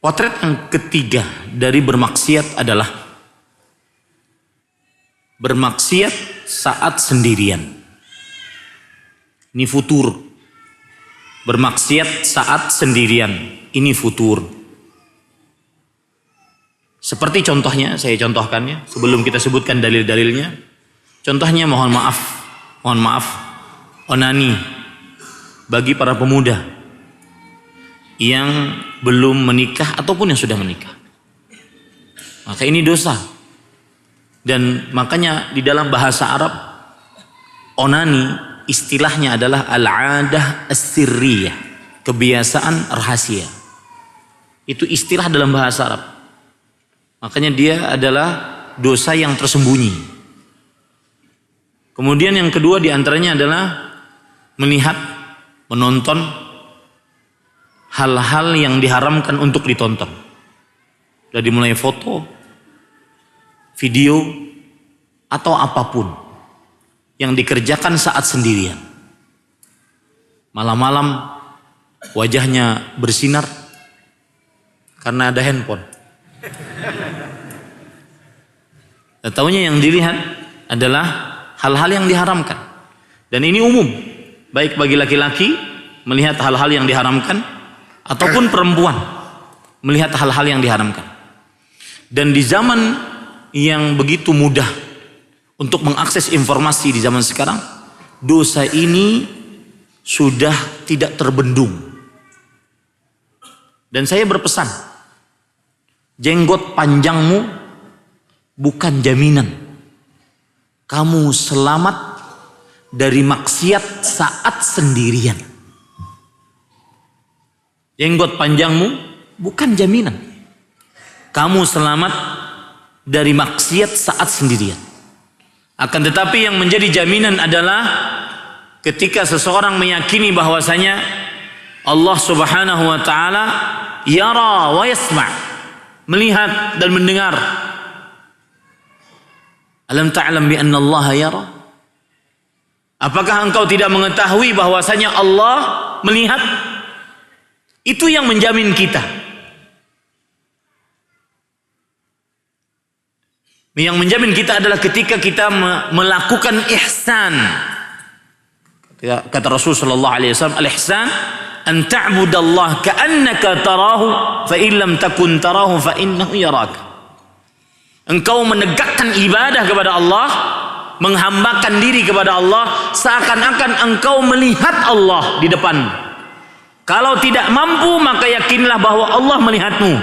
Potret yang ketiga dari bermaksiat adalah bermaksiat saat sendirian. Ini futur. Bermaksiat saat sendirian. Ini futur. Seperti contohnya, saya contohkannya sebelum kita sebutkan dalil-dalilnya. Contohnya mohon maaf, onani bagi para pemuda yang belum menikah ataupun yang sudah menikah. Maka ini dosa. Dan makanya di dalam bahasa Arab onani istilahnya adalah al-'adah as-sirriyah, kebiasaan rahasia. Itu istilah dalam bahasa Arab. Makanya dia adalah dosa yang tersembunyi. Kemudian yang kedua diantaranya adalah melihat, menonton hal-hal yang diharamkan untuk ditonton. Dari mulai foto, video, atau apapun yang dikerjakan saat sendirian. Malam-malam wajahnya bersinar karena ada handphone. Dan tahunya yang dilihat adalah hal-hal yang diharamkan. Dan ini umum, baik bagi laki-laki melihat hal-hal yang diharamkan ataupun perempuan melihat hal-hal yang diharamkan. Dan di zaman yang begitu mudah untuk mengakses informasi di zaman sekarang, dosa ini sudah tidak terbendung. Dan saya berpesan, jenggot panjangmu bukan jaminan kamu selamat dari maksiat saat sendirian. Jenggot panjangmu bukan jaminan kamu selamat dari maksiat saat sendirian. Akan tetapi yang menjadi jaminan adalah ketika seseorang meyakini bahwasanya Allah Subhanahu wa taala yara wa yasma', melihat dan mendengar. Alam ta'lam bi anna Allah yara? Apakah engkau tidak mengetahui bahwasanya Allah melihat? Itu yang menjamin kita. Yang menjamin kita adalah ketika kita melakukan ihsan. Kata Rasul sallallahu alaihi wasallam, al-ihsan an ta'budallaha ka'annaka tarahu fa in lam takun tarahu fa innahu yaraka. Engkau menegakkan ibadah kepada Allah, menghambakan diri kepada Allah seakan-akan engkau melihat Allah di depan. Kalau tidak mampu maka yakinlah bahwa Allah melihatmu.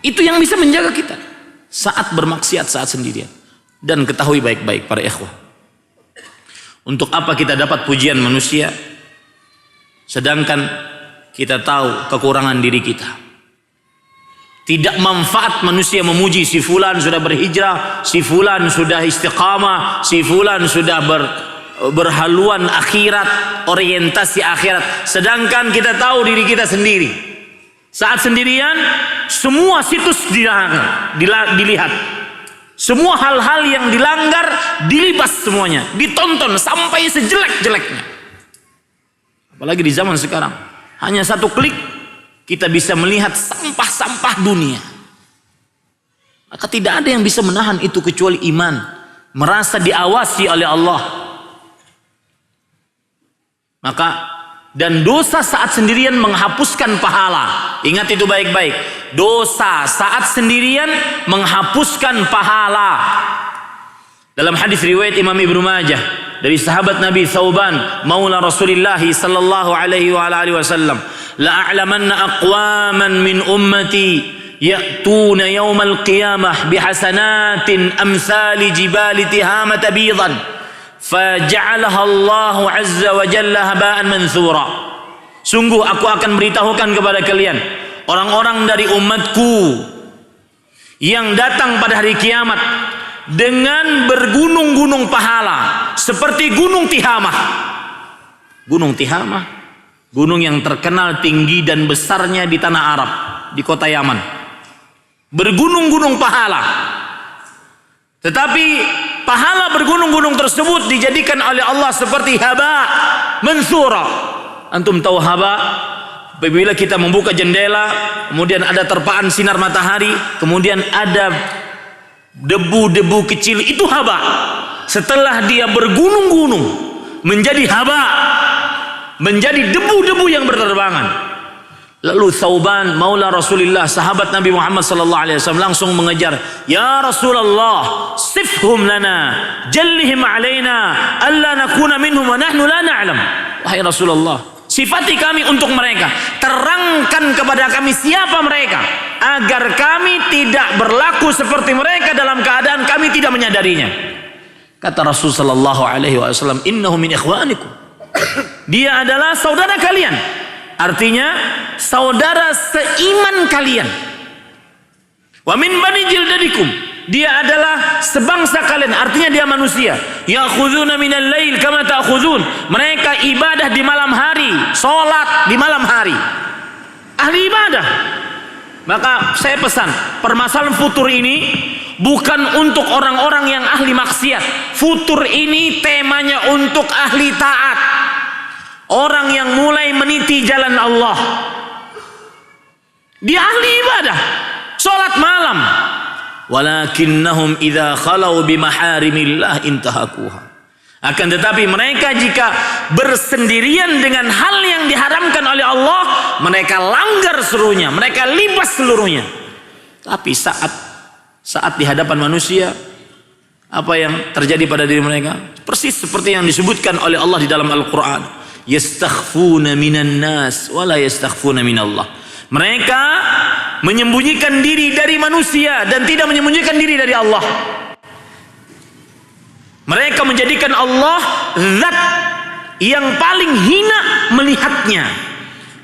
Itu yang bisa menjaga kita saat bermaksiat saat sendirian. Dan ketahui baik-baik para ikhwah, untuk apa kita dapat pujian manusia sedangkan kita tahu kekurangan diri kita? Tidak manfaat manusia memuji si fulan sudah berhijrah, si fulan sudah istiqamah, si fulan sudah berhaluan akhirat, orientasi akhirat, sedangkan kita tahu diri kita sendiri. Saat sendirian semua situs dilihat, semua hal-hal yang dilanggar dilibas semuanya, ditonton sampai sejelek-jeleknya. Apalagi di zaman sekarang, hanya satu klik kita bisa melihat sampah-sampah dunia. Maka tidak ada yang bisa menahan itu kecuali iman, merasa diawasi oleh Allah. Maka dan dosa saat sendirian menghapuskan pahala. Ingat itu baik-baik. Dosa saat sendirian menghapuskan pahala. Dalam hadis riwayat Imam Ibnu Majah dari sahabat Nabi Thauban maula Rasulullah sallallahu alaihi wa alihi wasallam, la a'lamanna aqwaman min ummati ya'tuna yaumal qiyamah bihasanatin amsali jibali tihamata bidan faja'alaha Allah azza wa jalla haba'an mansura. Sungguh aku akan beritahukan kepada kalian orang-orang dari umatku yang datang pada hari kiamat dengan bergunung-gunung pahala seperti Gunung Tihamah. Gunung Tihamah, gunung yang terkenal tinggi dan besarnya di tanah Arab, di kota Yaman. Bergunung-gunung pahala. Tetapi pahala bergunung-gunung tersebut dijadikan oleh Allah seperti haba mansura. Antum tahu haba? Apabila kita membuka jendela, kemudian ada terpaan sinar matahari, kemudian ada debu-debu kecil, itu haba. Setelah dia bergunung-gunung menjadi haba, menjadi debu-debu yang berterbangan. Lalu Thauban maula Rasulullah, sahabat Nabi Muhammad sallallahu alaihi wasallam, langsung mengejar, "Ya Rasulullah, sifhum lana, jallihim alaina, alla nakuna minhum wa nahnu la na'lam." Wahai Rasulullah, sifati kami untuk mereka, terangkan kepada kami siapa mereka, agar kami tidak berlaku seperti mereka dalam keadaan kami tidak menyadarinya. Kata Rasul sallallahu alaihi wasallam, "Innahu min ikhwanikum." Dia adalah saudara kalian. Artinya saudara seiman kalian. Wa min bani jildadikum. Dia adalah sebangsa kalian, artinya dia manusia. Ya'khuduna minal lail kama ta'khudun. Mereka ibadah di malam hari, salat di malam hari. Ahli ibadah. Maka saya pesan, permasalahan futur ini bukan untuk orang-orang yang ahli maksiat. Futur ini temanya untuk ahli taat. Orang yang mulai meniti jalan Allah. Dia ahli ibadah, salat malam. Walakinnahum idza khalau bimaharimillah intahakuha. Akan tetapi mereka jika bersendirian dengan hal yang diharamkan oleh Allah, mereka langgar seluruhnya, mereka libas seluruhnya. Tapi saat di hadapan manusia, apa yang terjadi pada diri mereka? Persis seperti yang disebutkan oleh Allah di dalam Al-Quran. Yastakhfuna minan nas wala yastakhfuna minallah. Mereka menyembunyikan diri dari manusia dan tidak menyembunyikan diri dari Allah. Mereka menjadikan Allah zat yang paling hina melihatnya.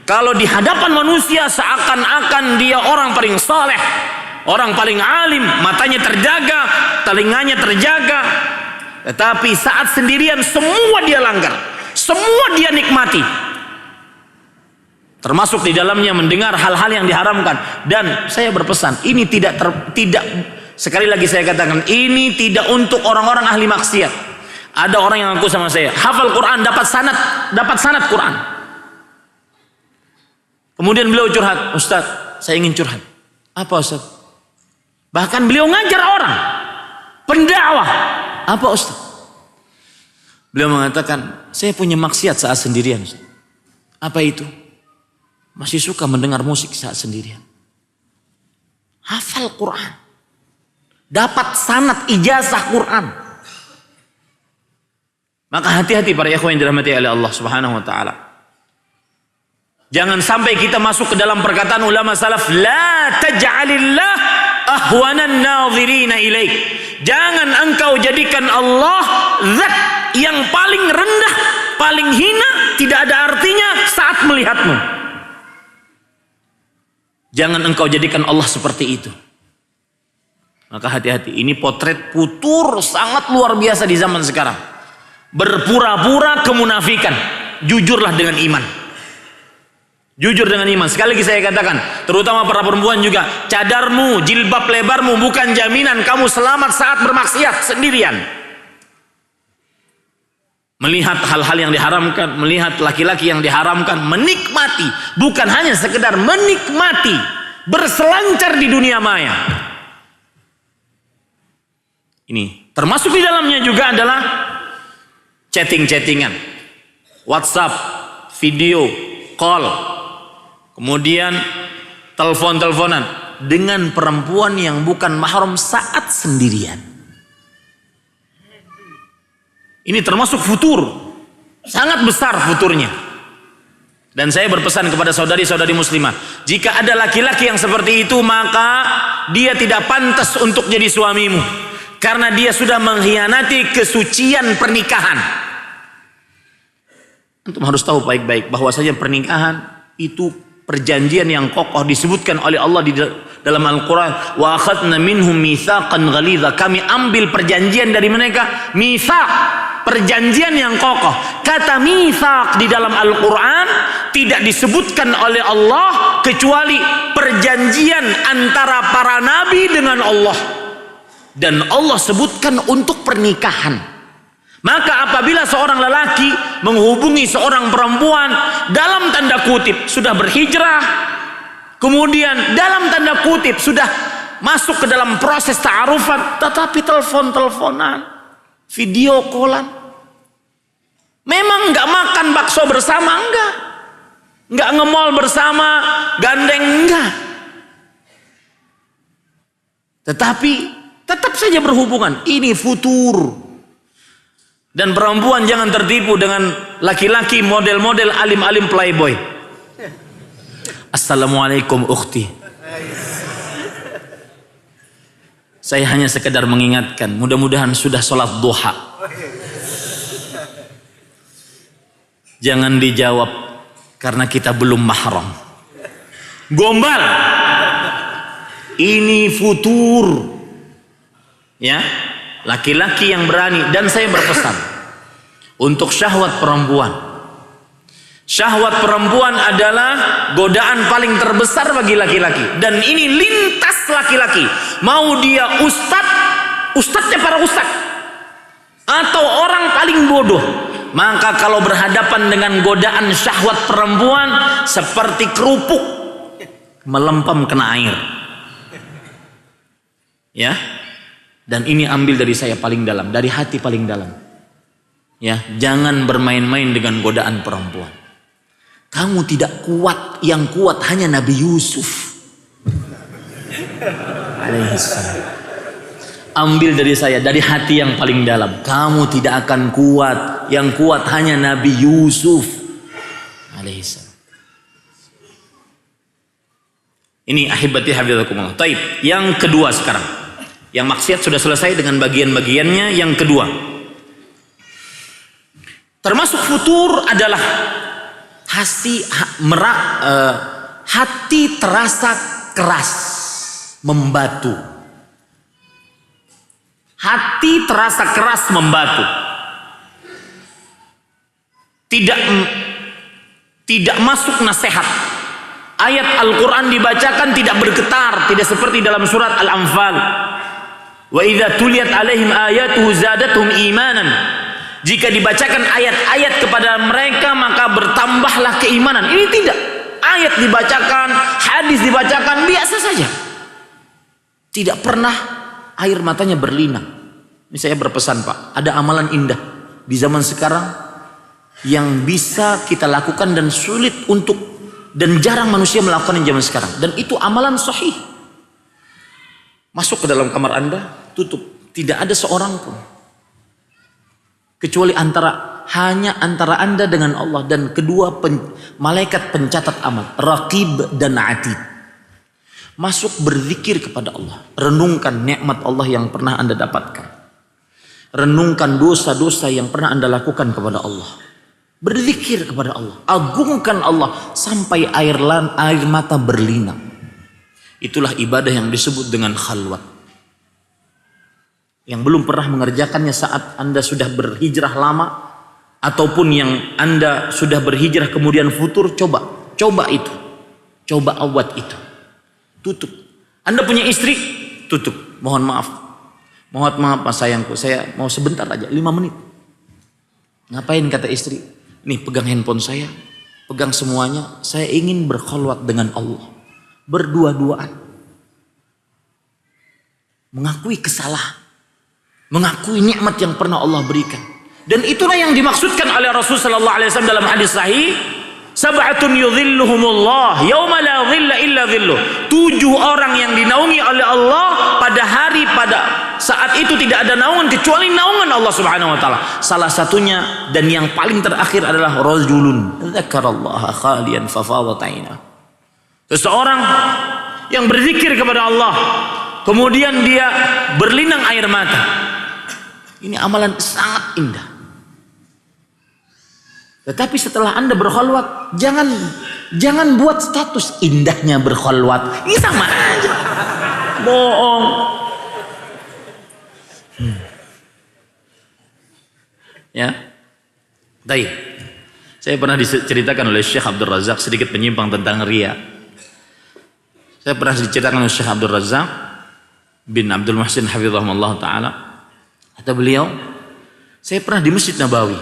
Kalau di hadapan manusia seakan-akan dia orang paling saleh, orang paling alim, matanya terjaga, telinganya terjaga. Tetapi saat sendirian semua dia langgar. Semua dia nikmati, termasuk di dalamnya mendengar hal-hal yang diharamkan. Dan saya berpesan, ini tidak sekali lagi saya katakan, ini tidak untuk orang-orang ahli maksiat. Ada orang yang ngaku sama saya, hafal Quran, dapat sanad Quran. Kemudian beliau curhat, "Ustaz, saya ingin curhat." "Apa Ustaz?" Bahkan beliau ngajar orang, pendakwah. "Apa Ustaz?" Beliau mengatakan, "Saya punya maksiat saat sendirian." "Apa itu?" "Masih suka mendengar musik saat sendirian." Hafal Quran, dapat sanad ijazah Quran. Maka hati-hati para ikhwan yang dirahmati oleh Allah Subhanahu wa taala. Jangan sampai kita masuk ke dalam perkataan ulama salaf, "La taj'alillah ahwanan nadhirina ilaik." Jangan engkau jadikan Allah zat yang paling rendah, paling hina, tidak ada artinya saat melihatmu. Jangan engkau jadikan Allah seperti itu. Maka hati-hati, ini potret futur sangat luar biasa di zaman sekarang. Berpura-pura kemunafikan, jujurlah dengan iman. Jujur dengan iman. Sekali lagi saya katakan, terutama para perempuan juga, cadarmu, jilbab lebarmu bukan jaminan kamu selamat saat bermaksiat sendirian. Melihat hal-hal yang diharamkan, melihat laki-laki yang diharamkan, menikmati, bukan hanya sekedar menikmati, berselancar di dunia maya. Ini termasuk di dalamnya juga adalah chatting-chattingan, WhatsApp, video, call, kemudian telepon-teleponan dengan perempuan yang bukan mahram saat sendirian. Ini termasuk futur, sangat besar futurnya. Dan saya berpesan kepada saudari-saudari muslimah, jika ada laki-laki yang seperti itu, maka dia tidak pantas untuk jadi suamimu, karena dia sudah mengkhianati kesucian pernikahan. Antum harus tahu baik-baik bahwasanya pernikahan itu perjanjian yang kokoh, disebutkan oleh Allah dalam Al-Quran, wa akhadna minhum mitsaqan ghalidha, kami ambil perjanjian dari mereka, mitsaq, perjanjian yang kokoh. Kata mitsaq di dalam Al-Quran tidak disebutkan oleh Allah kecuali perjanjian antara para nabi dengan Allah, dan Allah sebutkan untuk pernikahan. Maka apabila seorang lelaki menghubungi seorang perempuan dalam tanda kutip sudah berhijrah, kemudian dalam tanda kutip sudah masuk ke dalam proses ta'arufan, tetapi telepon-teleponan, video callan, memang nggak makan bakso bersama, nggak nge-mall bersama, gandeng, enggak, tetapi tetap saja berhubungan. Ini futur. Dan perempuan jangan tertipu dengan laki-laki model-model alim-alim playboy. Assalamualaikum ukhti. Saya hanya sekedar mengingatkan, mudah-mudahan sudah sholat duha. Jangan dijawab karena kita belum mahram. Gombal. Ini futur. Ya. Laki-laki yang berani, dan saya berpesan untuk syahwat perempuan. Syahwat perempuan adalah godaan paling terbesar bagi laki-laki, dan ini lintas laki-laki. Mau dia ustadznya para ustadz, atau orang paling bodoh, maka kalau berhadapan dengan godaan syahwat perempuan seperti kerupuk melempem kena air. Ya. Dan ini ambil dari saya paling dalam, dari hati paling dalam. Ya, jangan bermain-main dengan godaan perempuan. Kamu tidak kuat, yang kuat hanya Nabi Yusuf alaihissalam. Ambil dari saya, dari hati yang paling dalam. Kamu tidak akan kuat, yang kuat hanya Nabi Yusuf alaihissalam. Ini ahibati hafizakumullah. Taib, yang kedua sekarang. Yang maksiat sudah selesai dengan bagian-bagiannya. Yang kedua, termasuk futur adalah hati terasa keras, membatu. Hati terasa keras, membatu. Tidak masuk nasihat. Ayat Al-Quran dibacakan tidak bergetar, tidak seperti dalam surat Al-Anfal. Wa idza tuliyat alaihim ayatuhu zadatuhum imanan. Jika dibacakan ayat-ayat kepada mereka maka bertambahlah keimanan. Ini tidak. Ayat dibacakan, hadis dibacakan, biasa saja. Tidak pernah air matanya berlinang. Ini saya berpesan, Pak, ada amalan indah di zaman sekarang yang bisa kita lakukan dan sulit untuk, dan jarang manusia melakukan di zaman sekarang, dan itu amalan sahih. Masuk ke dalam kamar Anda, tutup, tidak ada seorang pun, kecuali hanya antara Anda dengan Allah dan kedua malaikat pencatat amal, Raqib dan Atid. Masuk, berzikir kepada Allah, renungkan nikmat Allah yang pernah Anda dapatkan, renungkan dosa-dosa yang pernah Anda lakukan kepada Allah, berzikir kepada Allah, agungkan Allah sampai air mata berlinang. Itulah ibadah yang disebut dengan khalwat. Yang belum pernah mengerjakannya saat Anda sudah berhijrah lama, ataupun yang Anda sudah berhijrah kemudian futur, coba itu, coba awat itu, tutup. Anda punya istri, tutup. Mohon maaf Mas sayangku, saya mau sebentar aja, 5 menit. Ngapain, kata istri? Nih, pegang handphone saya, pegang semuanya, saya ingin berkhalwat dengan Allah. Berdua-duaan, mengakui kesalahan, mengakui nikmat yang pernah Allah berikan. Dan itulah yang dimaksudkan oleh Rasul sallallahu alaihi wasallam dalam hadis sahih, sab'atun yudhilluhumullah yauma la dhilla illa dhilluh. 7 orang yang dinaungi oleh Allah pada saat itu tidak ada naungan kecuali naungan Allah Subhanahu wa taala. Salah satunya dan yang paling terakhir adalah rajulun dzakarallaha khalian fafadat 'ainah. Seseorang yang berzikir kepada Allah, kemudian dia berlinang air mata. Ini amalan sangat indah. Tetapi setelah Anda berkhalwat, jangan buat status indahnya berkhalwat. Ini sama aja. bohong. Ya. Baik. Saya pernah diceritakan oleh Syekh Abdul Razak sedikit penyimpang tentang riya. Saya pernah diceritakan oleh Syekh Abdul Razak bin Abdul Muhsin hafizahullah taala. Kata beliau, saya pernah di Masjid Nabawi.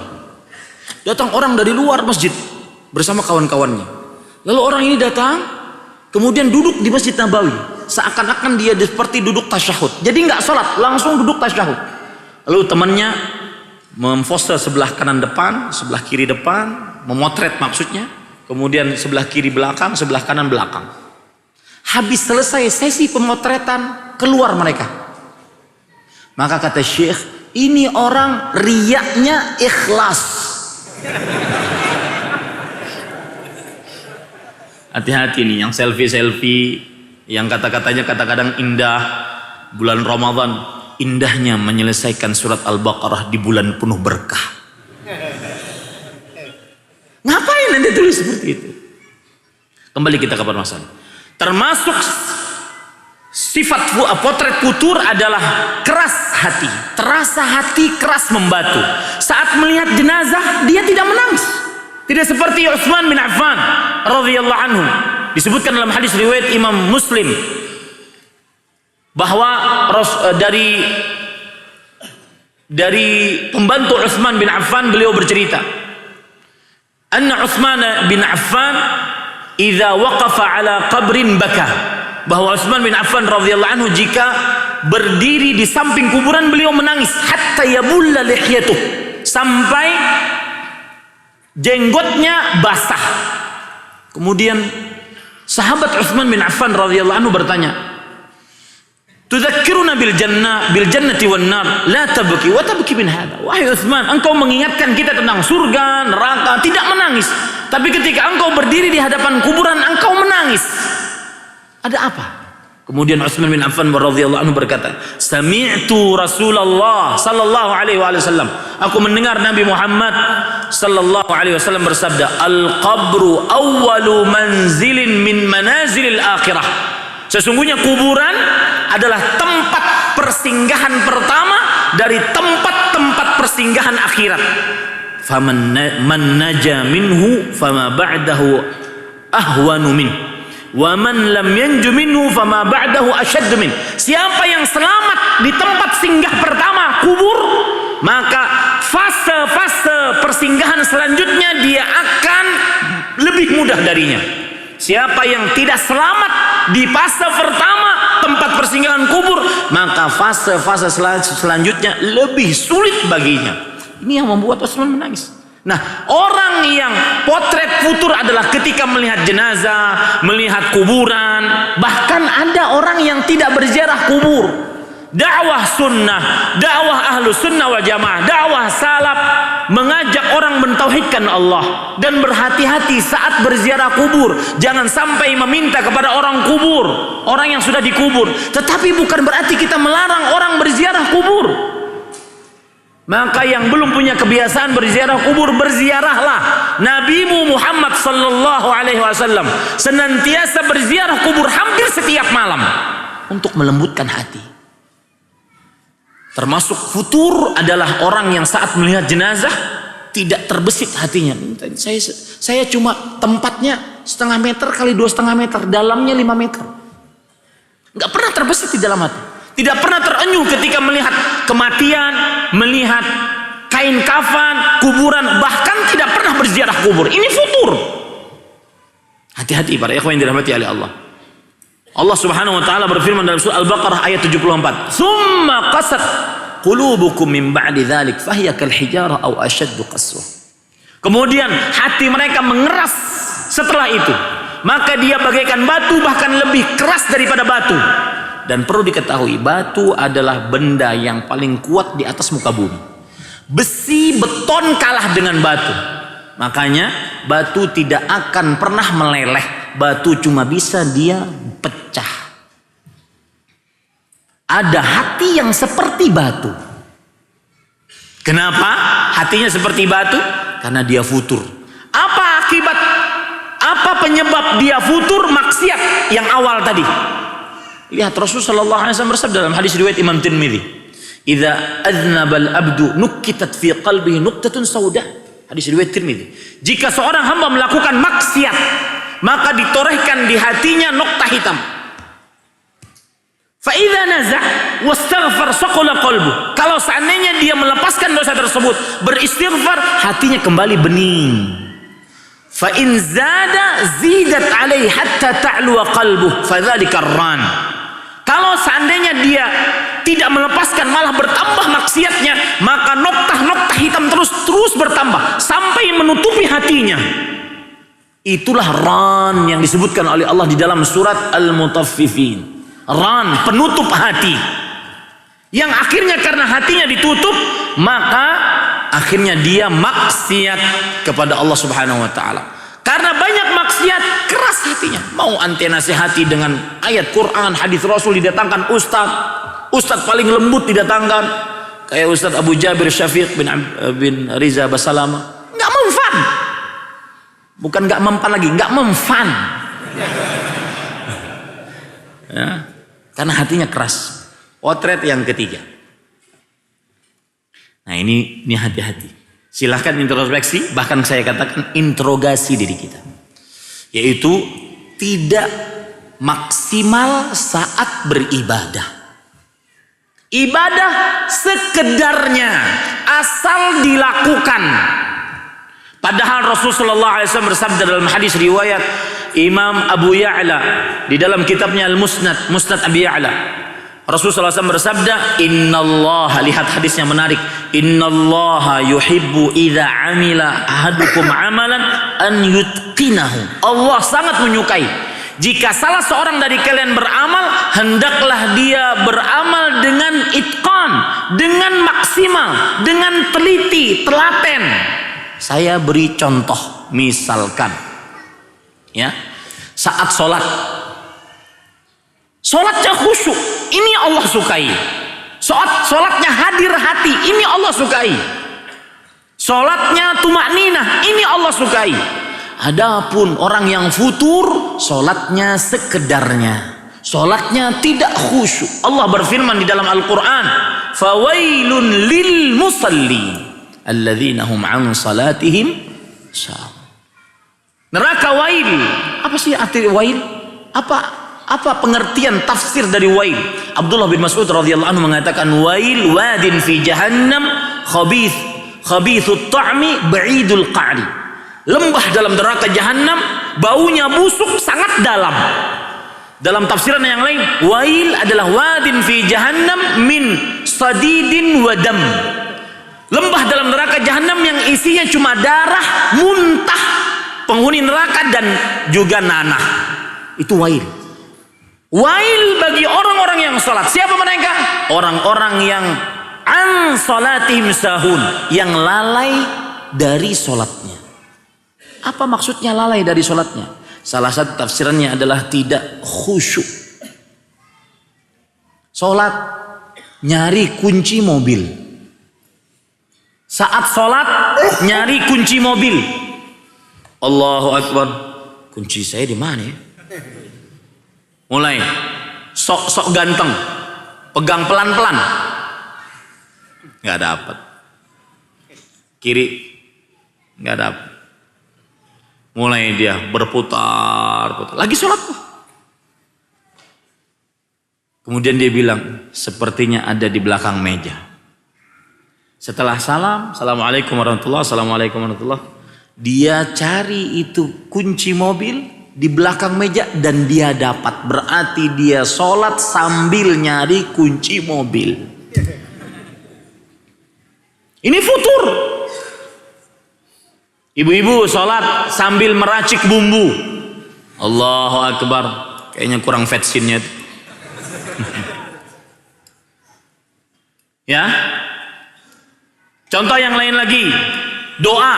Datang orang dari luar masjid bersama kawan-kawannya. Lalu orang ini datang, kemudian duduk di Masjid Nabawi. Seakan-akan dia seperti duduk tasyahud. Jadi nggak sholat, langsung duduk tasyahud. Lalu temannya memfoto sebelah kanan depan, sebelah kiri depan, memotret maksudnya. Kemudian sebelah kiri belakang, sebelah kanan belakang. Habis selesai sesi pemotretan, keluar mereka. Maka kata Syekh, ini orang riyaknya ikhlas. Hati-hati nih yang selfie-selfie, yang kata-katanya kadang-kadang indah. Bulan Ramadan, indahnya menyelesaikan surat Al-Baqarah di bulan penuh berkah. Ngapain Anda tulis seperti itu? Kembali kita ke permasalahan. Termasuk sifat potret futur adalah keras hati. Terasa hati keras membatu. Saat melihat jenazah dia tidak menangis. Tidak seperti Utsman bin Affan radhiyallahu anhu. Disebutkan dalam hadis riwayat Imam Muslim bahwa dari pembantu Utsman bin Affan beliau bercerita, anna Utsman bin Affan idza waqafa ala qabrin baka, bahwa Utsman bin Affan radhiyallahu anhu jika berdiri di samping kuburan beliau menangis hatta yabulla lihyatuh, sampai jenggotnya basah. Kemudian sahabat Utsman bin Affan radhiyallahu anhu bertanya, "Tudzakkiruna bil jannati wan nar, la tabki wa tabki min hadha." Wahai Utsman, engkau mengingatkan kita tentang surga, neraka, tidak menangis. Tapi ketika engkau berdiri di hadapan kuburan, engkau menangis. Ada apa? Kemudian Utsman bin Affan radhiyallahu anhu berkata, "Sami'tu Rasulullah sallallahu alaihi wasallam." Aku mendengar Nabi Muhammad sallallahu alaihi wasallam bersabda, "Al-qabru awwalu manzilin min manazilil akhirah." Sesungguhnya kuburan adalah tempat persinggahan pertama dari tempat-tempat persinggahan akhirat. Faman naja minhu fama ba'dahu ahwanu min. Wa man lam yanju minhu fama ba'dahu ashadd min. Siapa yang selamat di tempat singgah pertama kubur, maka fase-fase persinggahan selanjutnya dia akan lebih mudah darinya. Siapa yang tidak selamat di fase pertama tempat persinggahan kubur, maka fase-fase selanjutnya lebih sulit baginya. Ini yang membuat Utsman menangis. Nah, orang yang potret futur adalah ketika melihat jenazah, melihat kuburan. Bahkan ada orang yang tidak berziarah kubur. Dakwah sunnah, dakwah ahlu sunnah wal jamaah, dakwah salaf mengajak orang mentauhidkan Allah dan berhati-hati saat berziarah kubur. Jangan sampai meminta kepada orang kubur, orang yang sudah dikubur. Tetapi bukan berarti kita melarang orang berziarah kubur. Maka yang belum punya kebiasaan berziarah kubur, berziarahlah. Nabimu Muhammad sallallahu alaihi wasallam senantiasa berziarah kubur hampir setiap malam untuk melembutkan hati. Termasuk futur adalah orang yang saat melihat jenazah tidak terbesit hatinya. Saya cuma tempatnya 0,5 meter kali 2,5 meter, dalamnya 5 meter. Nggak pernah terbesit di dalam hati. Tidak pernah terenyuh ketika melihat kematian, melihat kain kafan, kuburan, bahkan tidak pernah berziarah kubur. Ini futur. Hati-hati para ikhwan yang dirahmati oleh Allah. Allah Subhanahu wa taala berfirman dalam surah Al-Baqarah ayat 74, "Tsumma qasat qulubukum min ba'di dzalik fahiya kal hijarah aw ashaddu qaswah." Kemudian hati mereka mengeras setelah itu, maka dia bagaikan batu, bahkan lebih keras daripada batu. Dan perlu diketahui, batu adalah benda yang paling kuat di atas muka bumi. Besi, beton kalah dengan batu. Makanya batu tidak akan pernah meleleh. Batu cuma bisa dia pecah. Ada hati yang seperti batu. Kenapa hatinya seperti batu? Karena dia futur. Apa akibat? Apa penyebab dia futur? Maksiat yang awal tadi. Lihat Rasulullah SAW bersabda dalam hadis riwayat Imam Tirmidzi, "Idza adznabal abdu nukkitat fi qalbihi nuqtatun sauda." Hadis riwayat Tirmidzi. Jika seorang hamba melakukan maksiat, maka ditorehkan di hatinya nokta hitam. Fa idza naza' wastaghfar saqala qalbu. Kalau seandainya dia melepaskan dosa tersebut, beristighfar, hatinya kembali bening. Fa in zada zidat alaihi hatta ta'lu qalbuh, fadzalika ar-ran. Kalau seandainya dia tidak melepaskan, malah bertambah maksiatnya, maka nokta-nokta hitam terus bertambah sampai menutupi hatinya. Itulah ran yang disebutkan oleh Allah di dalam surat Al-Mutaffifin. Ran, penutup hati. Yang akhirnya karena hatinya ditutup, maka akhirnya dia maksiat kepada Allah Subhanahu wa taala. Karena banyak maksiat, keras hatinya. Mau ante nasihati dengan ayat Quran, hadis Rasul, didatangkan ustaz paling lembut didatangkan, kayak Ustaz Abu Jabir Syafiq bin Riza Basalama, nggak memfan. Bukan nggak mempan lagi, nggak memfan. Ya, karena hatinya keras. Potret yang ketiga. Nah ini hati-hati. Silahkan introspeksi, bahkan saya katakan interogasi diri kita. Yaitu tidak maksimal saat beribadah. Ibadah sekedarnya, asal dilakukan. Padahal Rasulullah SAW bersabda dalam hadis riwayat Imam Abu Ya'la di dalam kitabnya Al-Musnad, Musnad Abi Ya'la. Rasulullah SAW bersabda, "Innallaha," lihat hadisnya menarik, "Innallaha yuhibbu idza amila ahadukum amalan an yutqinahu." Allah sangat menyukai jika salah seorang dari kalian beramal, hendaklah dia beramal dengan itqan, dengan maksimal, dengan teliti, telaten. Saya beri contoh, misalkan ya, saat Sholatnya khusyuk, ini Allah sukai. Sholatnya hadir hati, ini Allah sukai. Sholatnya tumakninah, ini Allah sukai. Adapun orang yang futur, sholatnya sekedarnya, sholatnya tidak khusyuk. Allah berfirman di dalam Al-Quran, "Fawailun lil musallin alladzina hum an salatihim sahun." Neraka wail. Apa sih arti wail? Apa pengertian tafsir dari wail? Abdullah bin Mas'ud radhiyallahu anhu mengatakan, wail wadin fi jahannam khabithut ta'mi ba'idul qa'ri. Lembah dalam neraka jahannam, baunya busuk, sangat dalam. Dalam tafsiran yang lain, wail adalah wadin fi jahannam min sadidin wa dam. Lembah dalam neraka jahannam yang isinya cuma darah, muntah penghuni neraka dan juga nanah. Itu wail. Wail bagi orang-orang yang salat. Siapa mereka? Orang-orang yang an salatihim sahun, yang lalai dari salatnya. Apa maksudnya lalai dari salatnya? Salah satu tafsirannya adalah tidak khusyuk. Salat nyari kunci mobil. Saat salat nyari kunci mobil. Allahu Akbar. Kunci saya di mana ya? Mulai sok ganteng, pegang pelan-pelan, nggak dapat. Kiri nggak dapat. Mulai dia berputar, lagi sholat. Kemudian dia bilang, sepertinya ada di belakang meja. Setelah salam, assalamualaikum warahmatullah, assalamualaikum warahmatullah, dia cari itu kunci mobil di belakang meja dan dia dapat. Berarti dia sholat sambil nyari kunci mobil. Ini futur. Ibu-ibu sholat sambil meracik bumbu. Allahu Akbar. Kayaknya kurang vetsinnya. Ya. Contoh yang lain lagi. Doa.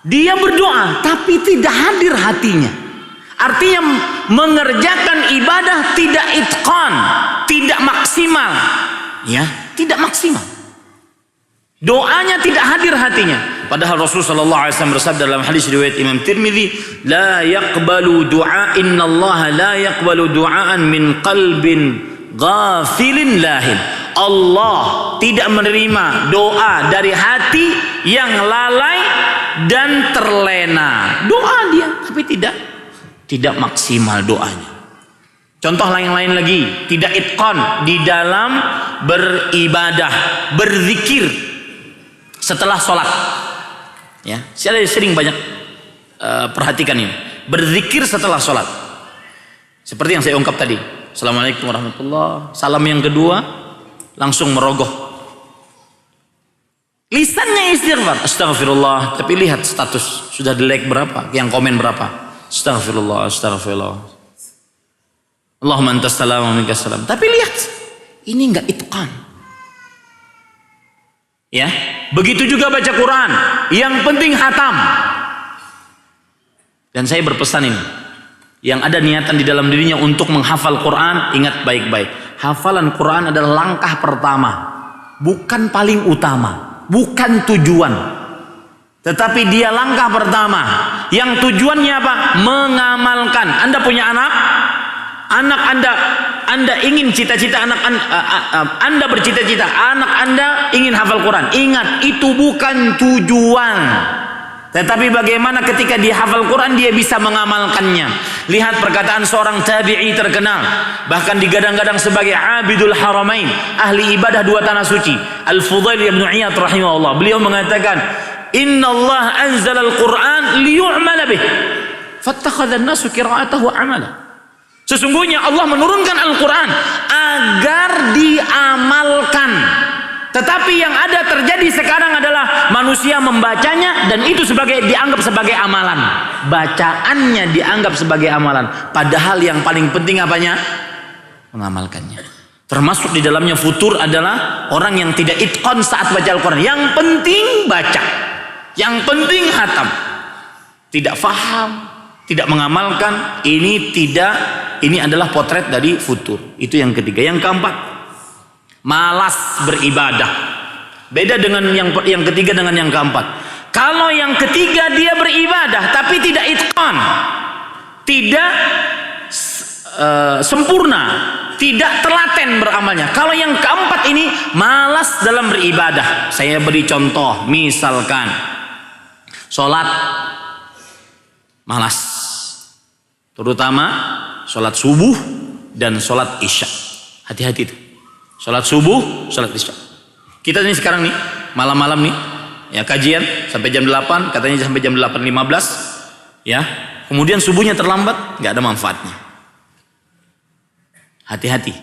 Dia berdoa tapi tidak hadir hatinya. Artinya mengerjakan ibadah tidak itqan, tidak maksimal. Ya, tidak maksimal. Doanya tidak hadir hatinya. Padahal Rasulullah sallallahu alaihi wasallam bersabda dalam hadis riwayat Imam Tirmidzi, la yaqbalu du'a, innallaha la yaqbalu du'aan min qalbin ghafilin lahin. Allah tidak menerima doa dari hati yang lalai dan terlena. Doa dia tapi tidak maksimal doanya. Contoh lain-lain lagi, tidak itqan di dalam beribadah, berzikir setelah sholat. Ya, saya sering banyak perhatikan ini. Berzikir setelah sholat. Seperti yang saya ungkap tadi. Assalamualaikum warahmatullahi. Salam yang kedua langsung merogoh. Lisannya istighfar, astagfirullah, tapi lihat status sudah di-like berapa, yang komen berapa. Astagfirullah, astagfirullah. Allahumma antas salam wa minkas salam. Tapi lihat, ini enggak itqan. Ya, begitu juga baca Quran, yang penting hatam. Dan saya berpesan ini, yang ada niatan di dalam dirinya untuk menghafal Quran, ingat baik-baik. Hafalan Quran adalah langkah pertama, bukan paling utama, bukan tujuan. Tetapi dia langkah pertama, yang tujuannya apa? Mengamalkan. Anda punya anak Anda ingin cita-cita Anda bercita-cita anak Anda ingin hafal Quran. Ingat, itu bukan tujuan. Tetapi bagaimana ketika dia hafal Quran dia bisa mengamalkannya. Lihat perkataan seorang tabi'i terkenal, bahkan digadang-gadang sebagai abidul haramain, ahli ibadah dua tanah suci, Al-Fudail ibn Iyad rahimahullah. Beliau mengatakan, "Inna Allah anzala al-Quran liyu'mala bih, fattakhadha an-nasu qira'atahu amala." Sesungguhnya Allah menurunkan Al-Quran agar diamalkan. Tetapi yang ada terjadi sekarang adalah manusia membacanya dan itu dianggap sebagai amalan. Bacaannya dianggap sebagai amalan. Padahal yang paling penting apanya? Mengamalkannya. Termasuk di dalamnya futur adalah orang yang tidak itqan saat baca Al-Quran. Yang penting baca. Yang penting hatam. Tidak faham, tidak mengamalkan, ini adalah potret dari futur. Itu yang ketiga. Yang keempat, malas beribadah. Beda dengan yang ketiga dengan yang keempat. Kalau yang ketiga dia beribadah tapi tidak itqan, tidak sempurna, tidak telaten beramalnya. Kalau yang keempat ini malas dalam beribadah. Saya beri contoh, misalkan sholat malas, terutama sholat subuh dan sholat isya. Hati-hati itu. Sholat subuh, sholat isya. Kita ini sekarang nih, malam-malam nih, ya kajian sampai jam 8, katanya sampai jam 8.15, ya. Kemudian subuhnya terlambat, nggak ada manfaatnya. Hati-hati.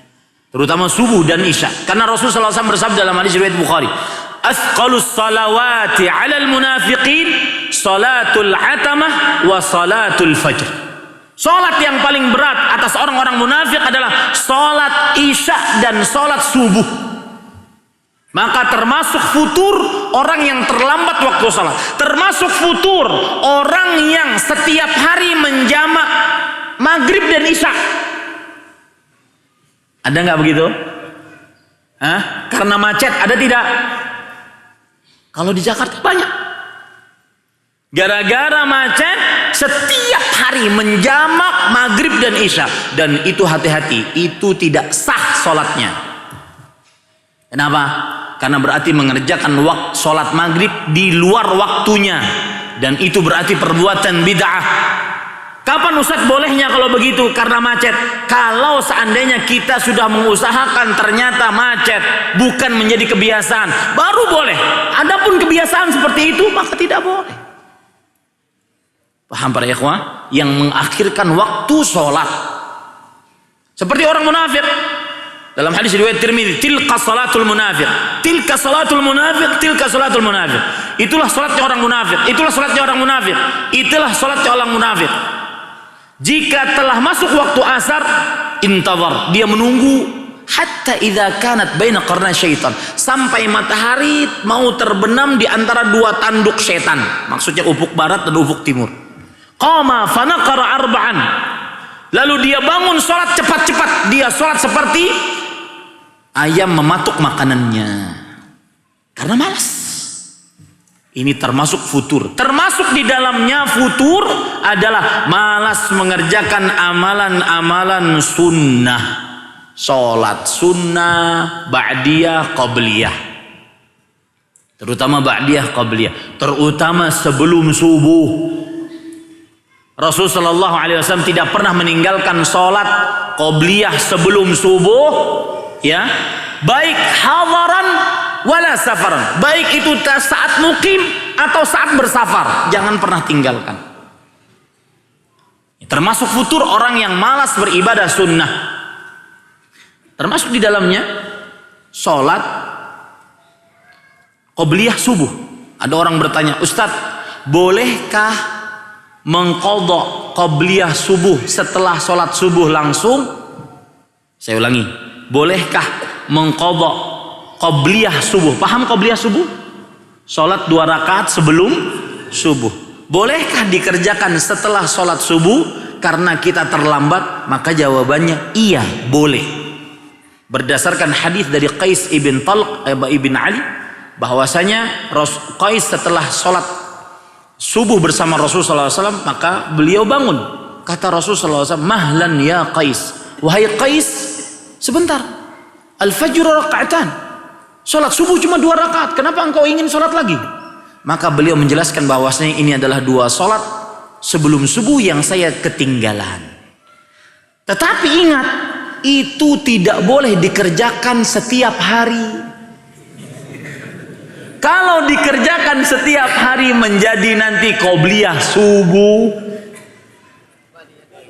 Terutama subuh dan isya. Karena Rasulullah SAW bersabda dalam hadis riwayat Bukhari, "Asqalus salawati 'alal munafiqin salatul atamah wa salatul fajr." Salat yang paling berat atas orang-orang munafik adalah salat isya dan salat subuh. Maka termasuk futur orang yang terlambat waktu salat. Termasuk futur orang yang setiap hari menjamak maghrib dan isya. Ada nggak begitu? Hah? Karena macet, ada tidak? Kalau di Jakarta banyak. Gara-gara macet setiap hari menjamak maghrib dan isya. Dan itu hati-hati, itu tidak sah sholatnya. Kenapa? Karena berarti mengerjakan waktu sholat maghrib di luar waktunya. Dan itu berarti perbuatan bid'ah. Kapan Ustaz bolehnya kalau begitu? Karena macet. Kalau seandainya kita sudah mengusahakan ternyata macet bukan menjadi kebiasaan, baru boleh. Adapun kebiasaan seperti itu maka tidak boleh. Paham para ikhwah? Yang mengakhirkan waktu sholat. Seperti orang munafik. Dalam hadis riwayat Tirmidzi, tilka salatul munafiq. Tilka salatul munafiq, tilka salatul munafiq. Itulah salatnya orang munafik. Itulah salatnya orang munafik. Itulah salatnya orang munafik. Jika telah masuk waktu asar, intazar, dia menunggu hatta idza kanat baina qarna syaitan, sampai matahari mau terbenam di antara dua tanduk setan. Maksudnya ufuk barat dan ufuk timur. Qama fanaqara arba'an. Lalu dia bangun salat cepat-cepat. Dia salat seperti ayam mematuk makanannya. Karena malas. Ini termasuk futur. Termasuk di dalamnya futur adalah malas mengerjakan amalan-amalan sunnah. Sholat sunnah, ba'diyah, qabliyah. Terutama ba'diyah, qabliyah. Terutama sebelum subuh. Rasulullah SAW tidak pernah meninggalkan sholat qabliyah sebelum subuh. Ya, baik hadaran wala safaran, baik itu saat mukim atau saat bersafar, jangan pernah tinggalkan. Termasuk futur orang yang malas beribadah sunnah. Termasuk di dalamnya sholat qabliyah subuh. Ada orang bertanya, Ustadz, bolehkah mengqadha qabliyah subuh setelah sholat subuh langsung? Saya ulangi, bolehkah mengqadha qabliyah subuh? Paham qabliyah subuh? Sholat 2 rakaat sebelum subuh. Bolehkah dikerjakan setelah sholat subuh karena kita terlambat? Maka jawabannya iya, boleh. Berdasarkan hadis dari Qais ibn Talq ibn Ali, bahwasanya Qais setelah sholat subuh bersama Rasulullah SAW, maka beliau bangun. Kata Rasulullah SAW, mahlan ya Qais, wahai Qais, sebentar, al-fajr raka'atan, sholat subuh cuma 2 rakaat, kenapa engkau ingin sholat lagi? Maka beliau menjelaskan bahwasanya ini adalah 2 sholat sebelum subuh yang saya ketinggalan. Tetapi ingat, itu tidak boleh dikerjakan setiap hari. Kalau dikerjakan setiap hari menjadi nanti qabliyah subuh,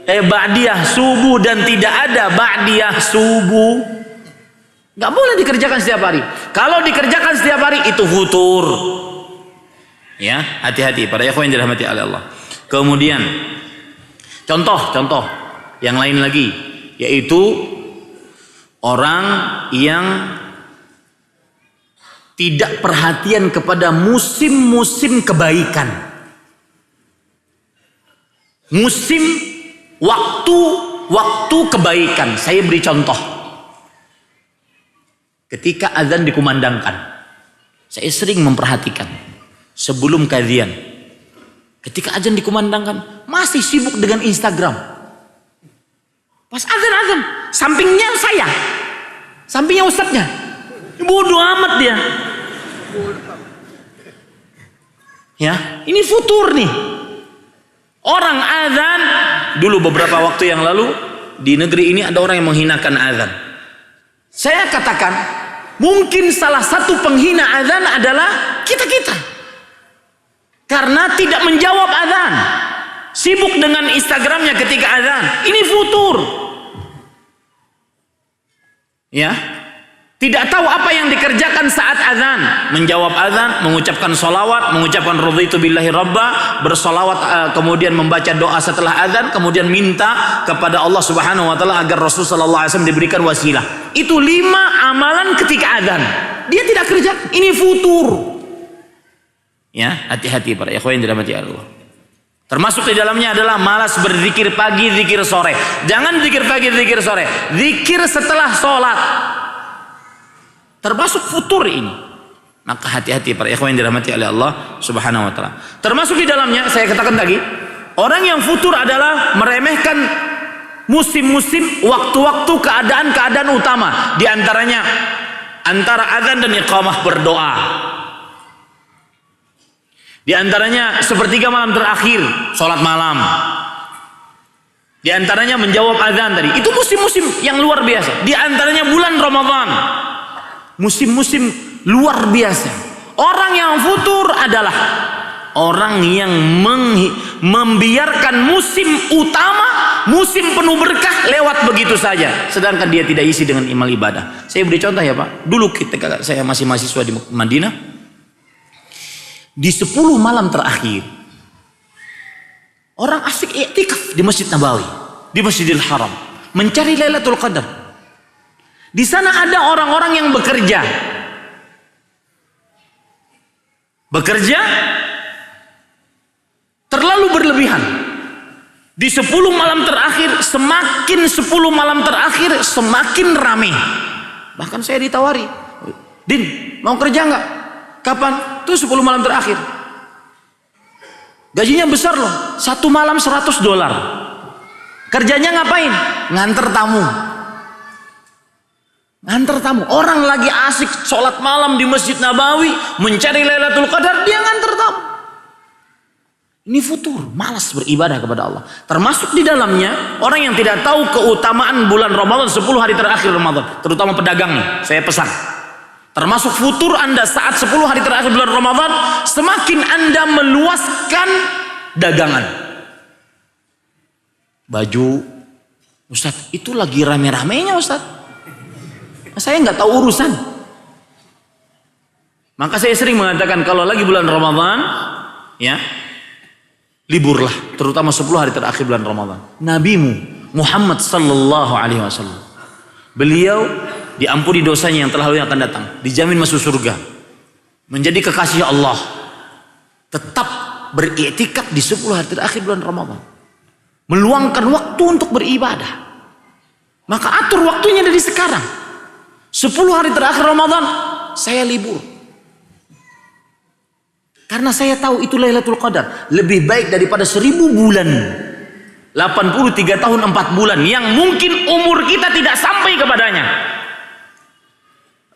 ba'diyah subuh, dan tidak ada ba'diyah subuh. Gak boleh dikerjakan setiap hari. Kalau dikerjakan setiap hari itu futur. Ya, hati-hati para ikhwan yang dirahmati oleh Allah. Kemudian contoh yang lain lagi, yaitu orang yang tidak perhatian kepada musim-musim kebaikan. Musim waktu kebaikan. Saya beri contoh. Ketika azan dikumandangkan, saya sering memperhatikan sebelum kajian. Ketika azan dikumandangkan, masih sibuk dengan Instagram. Pas azan, sampingnya saya, sampingnya ustadznya, bodoh amat dia. Ya, ini futur nih. Orang azan dulu beberapa waktu yang lalu di negeri ini ada orang yang menghinakan azan. Saya katakan, mungkin salah satu penghina azan adalah kita-kita. Karena tidak menjawab azan. Sibuk dengan Instagramnya ketika azan. Ini futur. Ya. Tidak tahu apa yang dikerjakan saat azan. Menjawab azan, mengucapkan sholawat, mengucapkan raditu billahi rabba, bersolawat, kemudian membaca doa setelah azan, kemudian minta kepada Allah Subhanahu wa taala agar Rasul sallallahu alaihi wasallam diberikan wasilah. Itu 5 amalan ketika azan. Dia tidak kerja, ini futur. Ya, hati-hati para ikhwan yang dirahmati Allah. Termasuk di dalamnya adalah malas berzikir pagi, zikir sore. Jangan zikir pagi, zikir sore. Zikir setelah sholat. Termasuk futur ini. Maka hati-hati para ikhwan yang dirahmati oleh Allah Subhanahu wa taala. Termasuk di dalamnya, saya katakan tadi, orang yang futur adalah meremehkan musim-musim, waktu-waktu, keadaan-keadaan utama. Di antaranya antara azan dan iqamah berdoa. Di antaranya sepertiga malam terakhir, sholat malam. Di antaranya menjawab azan tadi. Itu musim-musim yang luar biasa. Di antaranya bulan Ramadan. Musim-musim luar biasa. Orang yang futur adalah orang yang membiarkan musim utama, musim penuh berkah lewat begitu saja. Sedangkan dia tidak isi dengan amal ibadah. Saya beri contoh ya Pak. Dulu ketika saya masih mahasiswa di Madinah, di 10 malam terakhir, orang asik i'tikaf di Masjid Nabawi, di Masjidil Haram, mencari Lailatul Qadar. Di sana ada orang-orang yang bekerja terlalu berlebihan. Di 10 malam terakhir, semakin 10 malam terakhir semakin ramai. Bahkan saya ditawari, Din, mau kerja nggak? Kapan? Itu 10 malam terakhir. Gajinya besar loh, 1 malam $100. Kerjanya ngapain? Nganter tamu. Nganter tamu. Orang lagi asik sholat malam di Masjid Nabawi, mencari Lailatul Qadar, dia nganter tamu. Ini futur, malas beribadah kepada Allah. Termasuk di dalamnya orang yang tidak tahu keutamaan bulan Ramadan, 10 hari terakhir Ramadan, terutama pedagang nih, saya pesan. Termasuk futur Anda saat 10 hari terakhir bulan Ramadan, semakin Anda meluaskan dagangan. Baju, Ustadz, itu lagi rame-ramenya Ustadz. Saya nggak tahu urusan. Maka saya sering mengatakan kalau lagi bulan Ramadan, ya, liburlah, terutama 10 hari terakhir bulan Ramadan. Nabimu Muhammad sallallahu alaihi wasallam, beliau diampuni dosanya yang telah lalu yang akan datang, dijamin masuk surga, menjadi kekasih Allah, tetap beriktikaf di 10 hari terakhir bulan Ramadan, meluangkan waktu untuk beribadah. Maka atur waktunya dari sekarang. 10 hari terakhir Ramadan saya libur, karena saya tahu itu Lailatul Qadar lebih baik daripada 1000 bulan, 83 tahun 4 bulan yang mungkin umur kita tidak sampai kepadanya.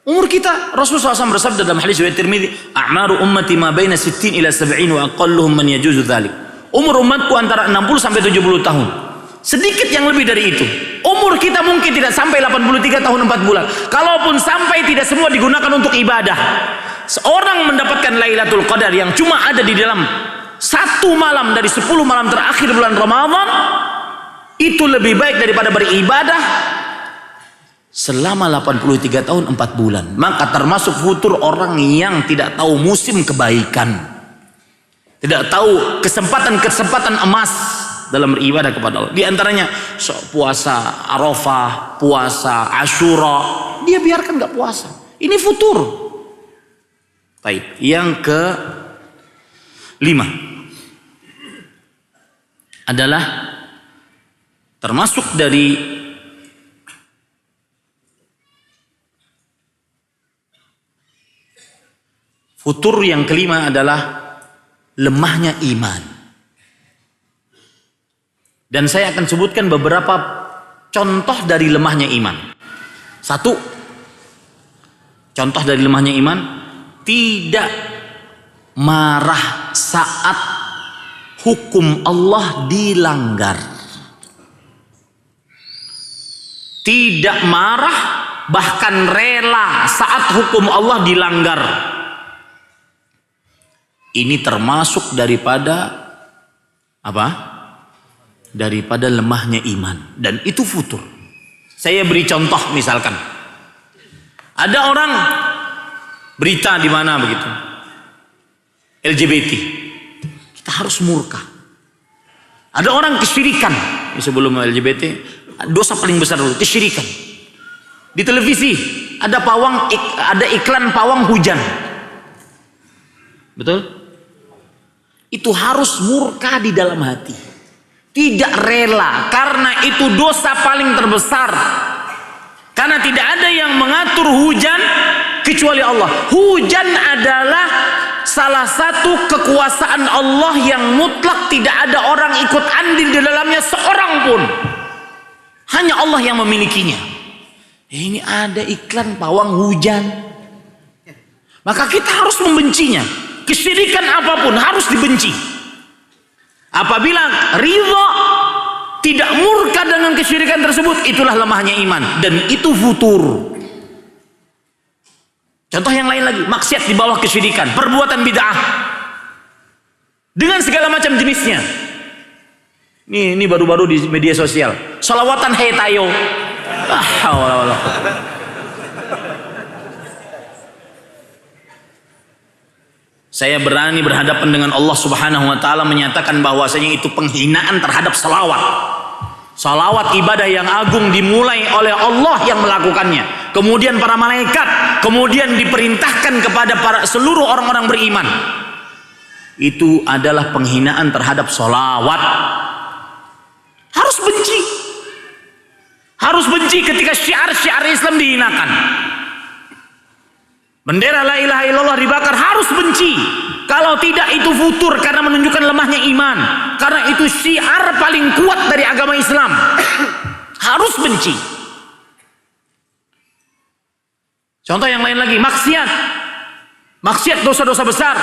Umur kita, Rasulullah SAW bersabda dalam hadis riwayat Tirmidzi, "A'maru ummati ma baina 60 ila 70 wa aqalluhum man yajuzu dzalik." Umur umatku antara 60 sampai 70 tahun. Sedikit yang lebih dari itu. Umur kita mungkin tidak sampai 83 tahun 4 bulan. Kalaupun sampai, tidak semua digunakan untuk ibadah. Seorang mendapatkan Lailatul Qadar yang cuma ada di dalam 1 malam dari 10 malam terakhir bulan Ramadan, itu lebih baik daripada beribadah selama 83 tahun 4 bulan. Maka termasuk futur orang yang tidak tahu musim kebaikan, tidak tahu kesempatan-kesempatan emas dalam beribadah kepada Allah. Di antaranya puasa Arafah, puasa Asyura, dia biarkan nggak puasa. Ini futur. Baik, yang ke-5 adalah termasuk dari futur yang kelima adalah lemahnya iman. Dan saya akan sebutkan beberapa contoh dari lemahnya iman. 1, contoh dari lemahnya iman, tidak marah saat hukum Allah dilanggar. Tidak marah, bahkan rela saat hukum Allah dilanggar. Ini termasuk daripada apa? Daripada lemahnya iman, dan itu futur. Saya beri contoh, misalkan ada orang berita di mana begitu LGBT, kita harus murka. Ada orang kesyirikan, sebelum LGBT dosa paling besar dulu kesyirikan. Di televisi ada iklan pawang hujan, betul? Itu harus murka di dalam hati. Tidak rela, karena itu dosa paling terbesar. Karena tidak ada yang mengatur hujan kecuali Allah. Hujan adalah salah satu kekuasaan Allah yang mutlak, tidak ada orang ikut andil di dalamnya seorang pun. Hanya Allah yang memilikinya. Ini ada iklan pawang hujan, maka kita harus membencinya. Kesyirikan apapun harus dibenci. Apabila ridha, tidak murka dengan kesyirikan tersebut, itulah lemahnya iman, dan itu futur. Contoh yang lain lagi, maksiat di bawah kesyirikan, perbuatan bid'ah dengan segala macam jenisnya. Ini baru-baru di media sosial, sholawatan hey tayo. Saya berani berhadapan dengan Allah Subhanahu wa taala menyatakan bahwasanya itu penghinaan terhadap salawat. Salawat ibadah yang agung dimulai oleh Allah yang melakukannya, kemudian para malaikat, kemudian diperintahkan kepada seluruh orang-orang beriman. Itu adalah penghinaan terhadap salawat. Harus benci. Harus benci ketika syiar-syiar Islam dihinakan. Bendera la ilaha illallah dibakar harus benci. Kalau tidak itu futur karena menunjukkan lemahnya iman. Karena itu syiar paling kuat dari agama Islam. Harus benci. Contoh yang lain lagi, maksiat. Maksiat dosa-dosa besar.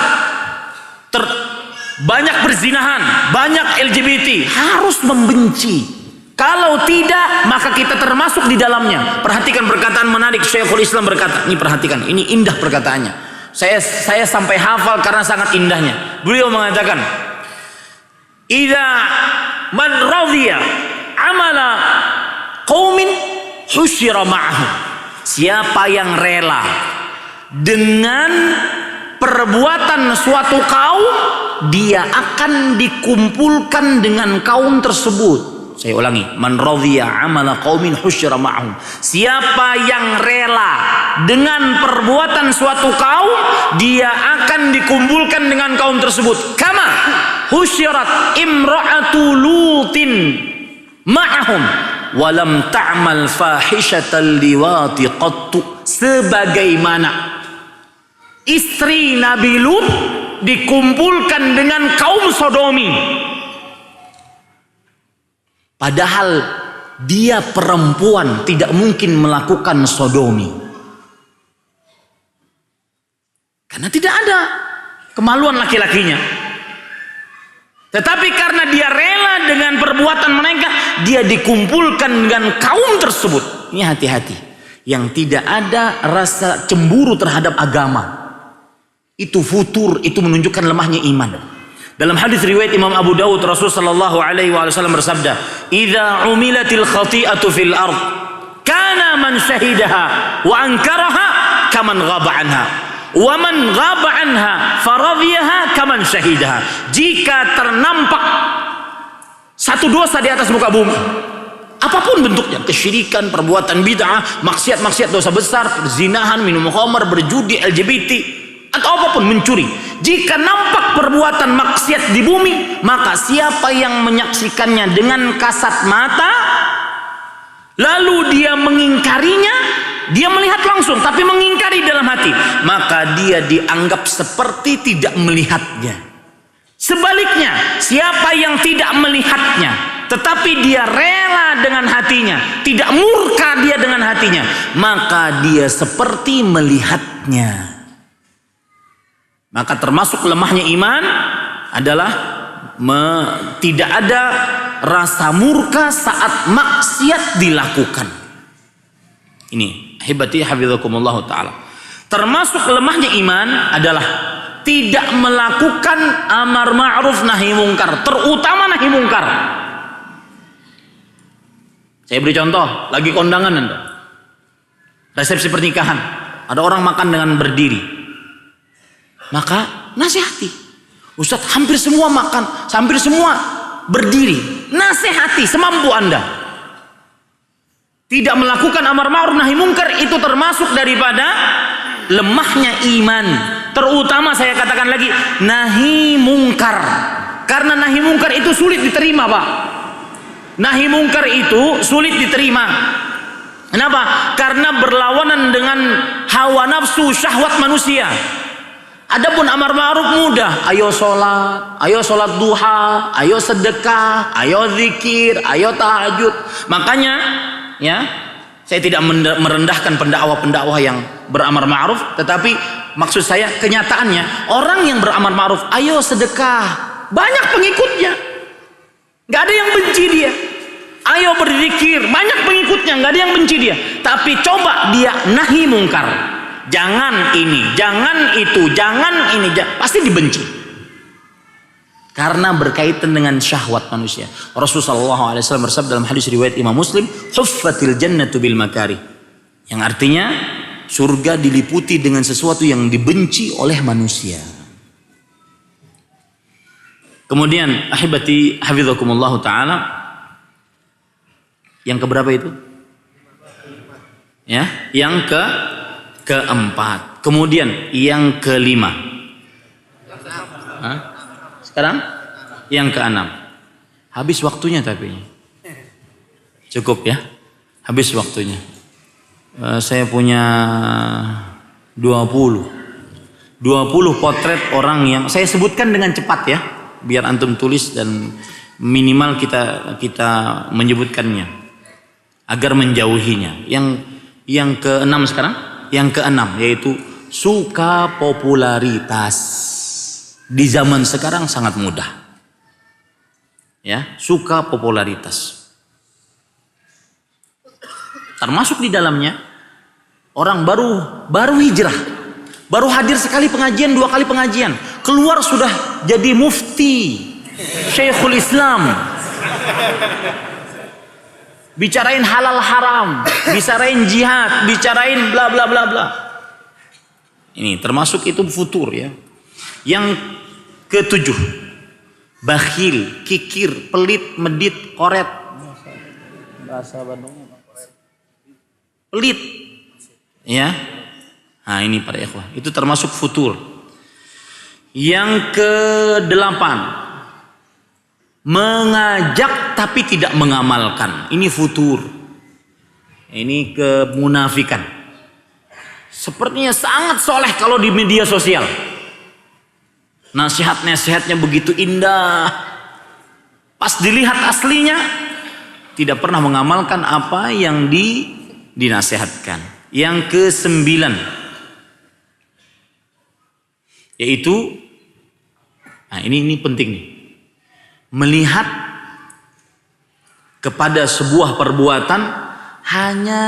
Banyak perzinahan, banyak LGBT, harus membenci. Kalau tidak, maka kita termasuk di dalamnya. Perhatikan perkataan menarik Syekhul Islam berkata, ini perhatikan, ini indah perkataannya. Saya sampai hafal karena sangat indahnya. Beliau mengatakan, "Idza man radhiya amala qaumin husyira ma'ahu." Siapa yang rela dengan perbuatan suatu kaum, dia akan dikumpulkan dengan kaum tersebut. Saya ulangi, man radhiya amala qaumin husyira ma'hum. Siapa yang rela dengan perbuatan suatu kaum, dia akan dikumpulkan dengan kaum tersebut. Kama husyirat imra'atu lutin ma'ahum walam ta'mal fahishatal liwati qattu. Sebagaimana istri Nabi Lut dikumpulkan dengan kaum Sodomi, padahal dia perempuan tidak mungkin melakukan sodomi. Karena tidak ada kemaluan laki-lakinya. Tetapi karena dia rela dengan perbuatan mereka, dia dikumpulkan dengan kaum tersebut. Ini hati-hati. Yang tidak ada rasa cemburu terhadap agama. Itu futur, itu menunjukkan lemahnya iman. Dalam hadis riwayat Imam Abu Dawud, Rasulullah sallallahu alaihi wasallam bersabda, "Idza umilatil khati'atu fil ard, kana man syahidaha wa ankaraha kaman ghaba anha, wa man ghaba anha faradhiyaha kaman syahidaha." Jika ternampak satu dosa di atas muka bumi, apapun bentuknya, kesyirikan, perbuatan bid'ah, maksiat-maksiat dosa besar, perzinahan, minum khamar, berjudi, LGBT, atau apapun, mencuri. Jika nampak perbuatan maksiat di bumi, maka siapa yang menyaksikannya dengan kasat mata, lalu dia mengingkarinya, dia melihat langsung tapi mengingkari dalam hati, maka dia dianggap seperti tidak melihatnya. Sebaliknya, siapa yang tidak melihatnya tetapi dia rela dengan hatinya, tidak murka dia dengan hatinya, maka dia seperti melihatnya. Maka termasuk lemahnya iman adalah tidak ada rasa murka saat maksiat dilakukan. Ini hibati hafizakumullah ta'ala. Termasuk lemahnya iman adalah tidak melakukan amar ma'ruf nahi mungkar, terutama nahi mungkar. Saya beri contoh, lagi kondangan Anda, resepsi pernikahan, ada orang makan dengan berdiri. Maka nasihati, Ustadz, hampir semua makan, hampir semua berdiri. Nasihati semampu Anda. Tidak melakukan amar ma'ruf nahi mungkar itu termasuk daripada lemahnya iman. Terutama saya katakan lagi, nahi mungkar. Karena nahi mungkar itu sulit diterima, Pak. Nahi mungkar itu sulit diterima. Kenapa? Karena berlawanan dengan hawa nafsu syahwat manusia. Adapun amar ma'ruf mudah, ayo sholat duha, ayo sedekah, ayo zikir, ayo tahajud. Makanya ya, saya tidak merendahkan pendakwah-pendakwah yang beramar ma'ruf, tetapi maksud saya kenyataannya orang yang beramar ma'ruf, ayo sedekah, banyak pengikutnya, nggak ada yang benci dia. Ayo berzikir, banyak pengikutnya, nggak ada yang benci dia. Tapi coba dia nahi mungkar, jangan ini, jangan itu, jangan ini, pasti dibenci. Karena berkaitan dengan syahwat manusia. Rasulullah SAW bersabda dalam hadis riwayat Imam Muslim, "Huffatil jannatu bil makari." Yang artinya surga diliputi dengan sesuatu yang dibenci oleh manusia. Kemudian ahibati hafizakumullah ta'ala, yang keberapa itu? Ya, yang keempat. Kemudian yang kelima. Sekarang yang keenam. Habis waktunya tapi. Cukup ya. Habis waktunya. Saya punya 20 potret orang yang saya sebutkan dengan cepat ya, biar antum tulis dan minimal kita menyebutkannya agar menjauhinya. Yang keenam sekarang, yang keenam yaitu suka popularitas. Di zaman sekarang sangat mudah. Ya, suka popularitas. Termasuk di dalamnya orang baru hijrah, baru hadir sekali pengajian, 2 kali pengajian, keluar sudah jadi mufti, Syekhul Islam, bicarain halal haram, bicarain jihad, bicarain bla bla bla bla. Ini termasuk itu futur ya. Yang ketujuh, bakhil, kikir, pelit, medit, koret. Bahasa Bandungnya pelit, ya. Nah ini para ikhwah, itu termasuk futur. Yang kedelapan, mengajak tapi tidak mengamalkan. Ini futur. Ini kemunafikan. Sepertinya sangat soleh kalau di media sosial. Nasihat-nasihatnya begitu indah. Pas dilihat aslinya, tidak pernah mengamalkan apa yang dinasihatkan. Yang ke-9, yaitu, nah ini penting nih, melihat kepada sebuah perbuatan hanya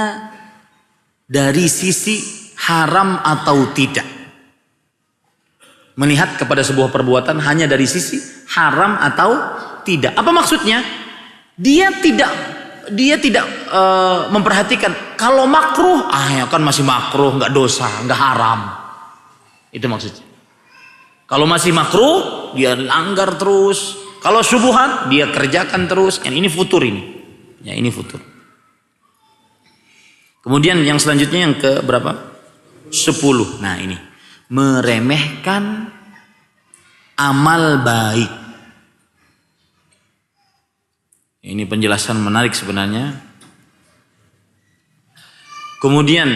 dari sisi haram atau tidak. Melihat kepada sebuah perbuatan hanya dari sisi haram atau tidak. Apa maksudnya? Dia tidak memperhatikan kalau makruh, ya kan masih makruh, nggak dosa, nggak haram. Itu maksudnya. Kalau masih makruh, dia langgar terus. Kalau syubhat, dia kerjakan terus. Ini futur ini. Ya, ini futur. Kemudian yang selanjutnya yang ke berapa? 10. Nah ini, meremehkan amal baik. Ini penjelasan menarik sebenarnya. Kemudian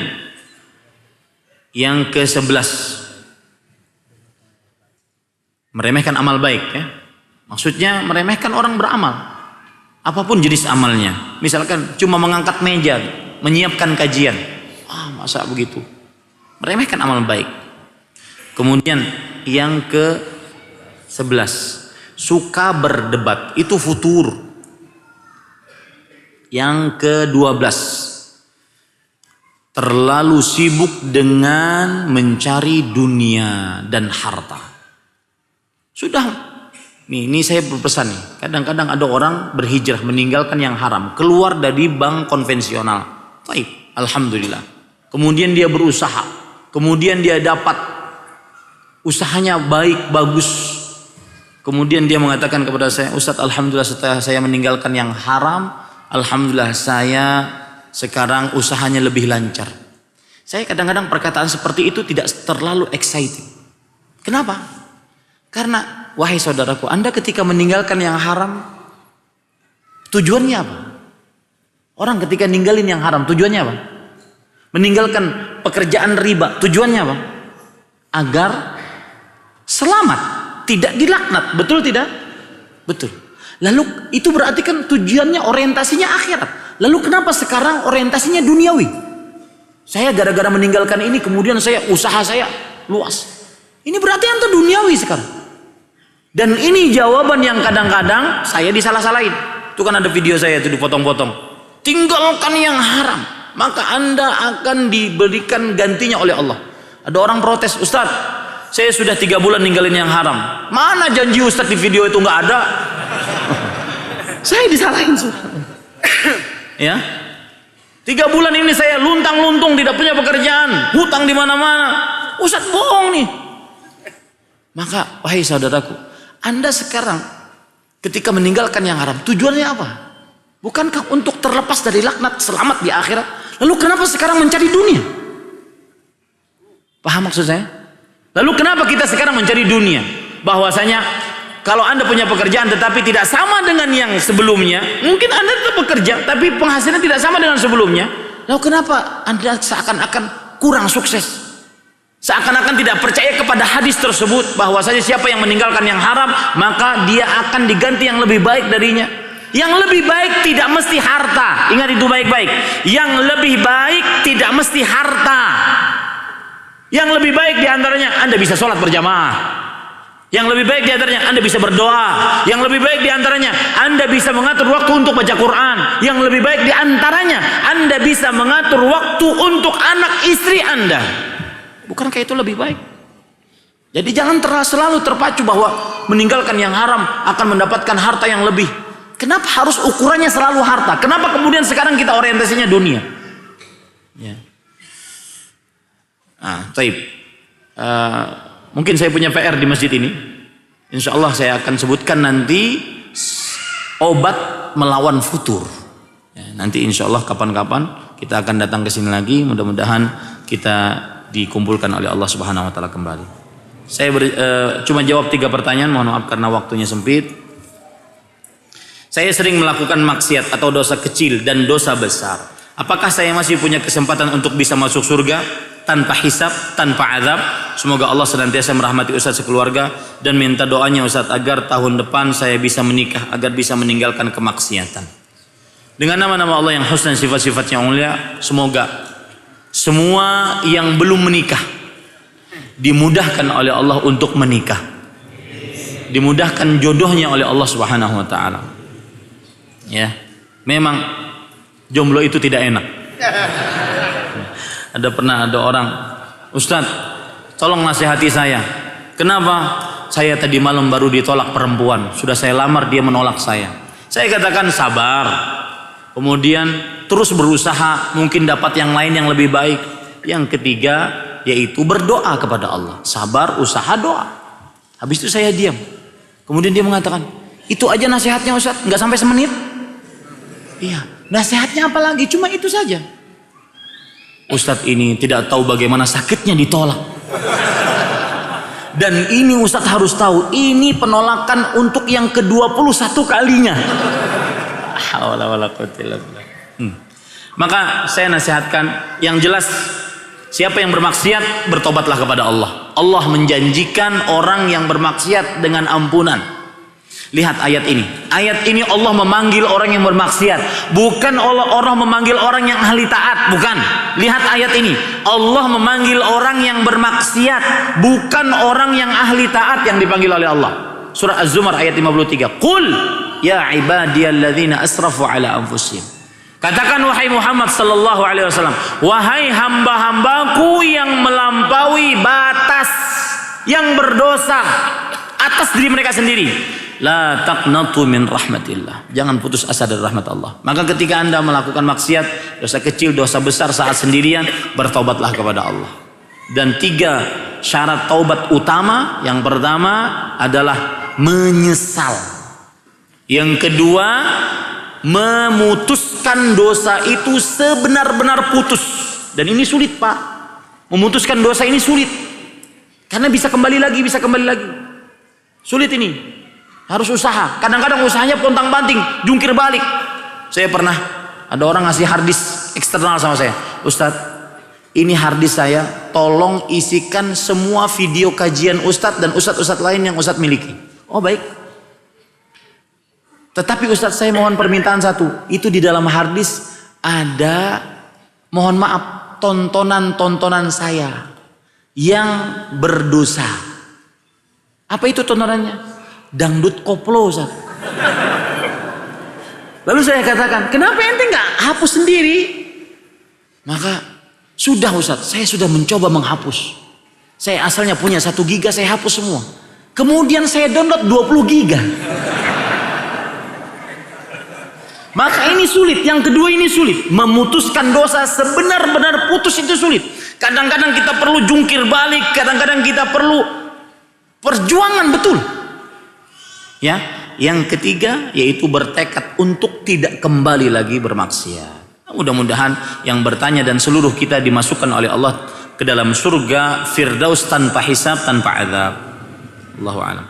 yang ke-11, meremehkan amal baik ya. Maksudnya meremehkan orang beramal. Apapun jenis amalnya. Misalkan cuma mengangkat meja, menyiapkan kajian. Masa begitu? Meremehkan amal baik. Kemudian yang ke-11, suka berdebat. Itu futur. Yang ke-12, terlalu sibuk dengan mencari dunia dan harta. Sudah, ini saya berpesan nih. Kadang-kadang ada orang berhijrah meninggalkan yang haram, keluar dari bank konvensional. Baik, alhamdulillah. Kemudian dia berusaha, kemudian dia dapat usahanya baik, bagus. Kemudian dia mengatakan kepada saya, Ustadz, alhamdulillah setelah saya meninggalkan yang haram, alhamdulillah saya sekarang usahanya lebih lancar. Saya kadang-kadang perkataan seperti itu tidak terlalu exciting. Kenapa? Karena wahai saudaraku, Anda ketika meninggalkan yang haram, tujuannya apa? Orang ketika ninggalin yang haram, tujuannya apa? Meninggalkan pekerjaan riba, tujuannya apa? Agar selamat, tidak dilaknat, betul tidak? Betul. Lalu itu berarti kan tujuannya orientasinya akhirat. Lalu kenapa sekarang orientasinya duniawi? Saya gara-gara meninggalkan ini kemudian usaha saya luas. Ini berarti anda duniawi sekarang. Dan ini jawaban yang kadang-kadang saya disalah-salahin. Itu kan ada video saya itu dipotong-potong. Tinggalkan yang haram, maka anda akan diberikan gantinya oleh Allah. Ada orang protes, Ustadz, saya sudah 3 bulan ninggalin yang haram. Mana janji Ustadz di video itu nggak ada? Saya disalahin sudah. Ya, 3 bulan ini saya luntang-luntung, tidak punya pekerjaan, hutang di mana-mana. Ustadz bohong nih. Maka wahai saudaraku, anda sekarang ketika meninggalkan yang haram, tujuannya apa? Bukankah untuk terlepas dari laknat, selamat di akhirat? Lalu kenapa sekarang mencari dunia? Paham maksud saya? Lalu kenapa kita sekarang mencari dunia? Bahwasanya kalau anda punya pekerjaan tetapi tidak sama dengan yang sebelumnya, mungkin anda tetap bekerja tapi penghasilan tidak sama dengan sebelumnya. Lalu kenapa anda seakan-akan kurang sukses? Seakan-akan tidak percaya kepada hadis tersebut, bahwasanya siapa yang meninggalkan yang haram maka dia akan diganti yang lebih baik darinya. Yang lebih baik tidak mesti harta. Ingat itu baik-baik. Yang lebih baik tidak mesti harta. Yang lebih baik diantaranya Anda bisa sholat berjamaah. Yang lebih baik diantaranya Anda bisa berdoa. Yang lebih baik diantaranya Anda bisa mengatur waktu untuk baca Quran. Yang lebih baik diantaranya Anda bisa mengatur waktu untuk anak istri Anda. Bukankah itu lebih baik? Jadi jangan selalu terpacu bahwa meninggalkan yang haram akan mendapatkan harta yang lebih. Kenapa harus ukurannya selalu harta? Kenapa kemudian sekarang kita orientasinya dunia? Ya. Taib. Mungkin saya punya PR di masjid ini. Insya Allah saya akan sebutkan nanti obat melawan futur. Ya, nanti insya Allah kapan-kapan kita akan datang ke sini lagi. Mudah-mudahan kita dikumpulkan oleh Allah Subhanahu Wa Taala kembali. Saya cuma jawab 3 pertanyaan. Mohon maaf karena waktunya sempit. Saya sering melakukan maksiat atau dosa kecil dan dosa besar. Apakah saya masih punya kesempatan untuk bisa masuk surga tanpa hisab, tanpa azab? Semoga Allah senantiasa merahmati Ustaz sekeluarga dan minta doanya Ustaz agar tahun depan saya bisa menikah, agar bisa meninggalkan kemaksiatan. Dengan nama-nama Allah yang husna dan sifat-sifatnya mulia, semoga semua yang belum menikah dimudahkan oleh Allah untuk menikah. Dimudahkan jodohnya oleh Allah Subhanahu wa taala. Ya. Memang jomblo itu tidak enak. Pernah ada orang, Ustaz, tolong nasihati saya. Kenapa? Saya tadi malam baru ditolak perempuan. Sudah saya lamar, dia menolak saya. Saya katakan sabar. Kemudian terus berusaha, mungkin dapat yang lain yang lebih baik. Yang ketiga yaitu berdoa kepada Allah. Sabar, usaha, doa. Habis itu saya diam. Kemudian dia mengatakan, itu aja nasihatnya Ustaz, nggak sampai semenit. Iya, nasihatnya apa lagi? Cuma itu saja. Ustaz ini tidak tahu bagaimana sakitnya ditolak. Dan ini Ustaz harus tahu, ini penolakan untuk yang ke-21 kalinya. Maka saya nasihatkan yang jelas, siapa yang bermaksiat bertobatlah kepada Allah. Allah menjanjikan orang yang bermaksiat dengan ampunan. Lihat ayat ini. Ayat ini Allah memanggil orang yang bermaksiat, bukan Allah memanggil orang yang ahli taat, bukan. Lihat ayat ini. Allah memanggil orang yang bermaksiat, bukan orang yang ahli taat yang dipanggil oleh Allah. Surah Az-Zumar ayat 53. Qul ya ibadiyalladzina asrafu ala anfusihim. Katakan wahai Muhammad sallallahu alaihi wasallam, wahai hamba-hambaku yang melampaui batas, yang berdosa atas diri mereka sendiri. La taqnatu min rahmatillah. Jangan putus asa dari rahmat Allah. Maka ketika Anda melakukan maksiat, dosa kecil, dosa besar saat sendirian, bertobatlah kepada Allah. Dan 3 syarat taubat utama. Yang pertama adalah menyesal. Yang kedua, memutuskan dosa itu sebenar-benar putus. Dan ini sulit, Pak. Memutuskan dosa ini sulit. Karena bisa kembali lagi. Sulit ini. Harus usaha. Kadang-kadang usahanya pontang-panting, jungkir balik. Saya pernah ada orang ngasih harddisk eksternal sama saya. Ustadz, ini harddisk saya, tolong isikan semua video kajian Ustadz dan Ustadz lain yang Ustadz miliki. Oh baik. Tetapi Ustadz, saya mohon permintaan satu. Itu di dalam harddisk ada, mohon maaf, tontonan-tontonan saya yang berdosa. Apa itu tontonannya? Dangdut koplo, Ustaz. Lalu saya katakan, kenapa ente nggak hapus sendiri? Maka sudah Ustaz, saya sudah mencoba menghapus. Saya asalnya punya 1 giga, saya hapus semua. Kemudian saya download 20 giga. Maka ini sulit. Yang kedua ini sulit. Memutuskan dosa sebenar-benar putus itu sulit. Kadang-kadang kita perlu jungkir balik, kadang-kadang kita perlu perjuangan betul. Ya, yang ketiga yaitu bertekad untuk tidak kembali lagi bermaksiat. Mudah-mudahan yang bertanya dan seluruh kita dimasukkan oleh Allah ke dalam surga Firdaus tanpa hisab, tanpa azab. Allahu a'lam.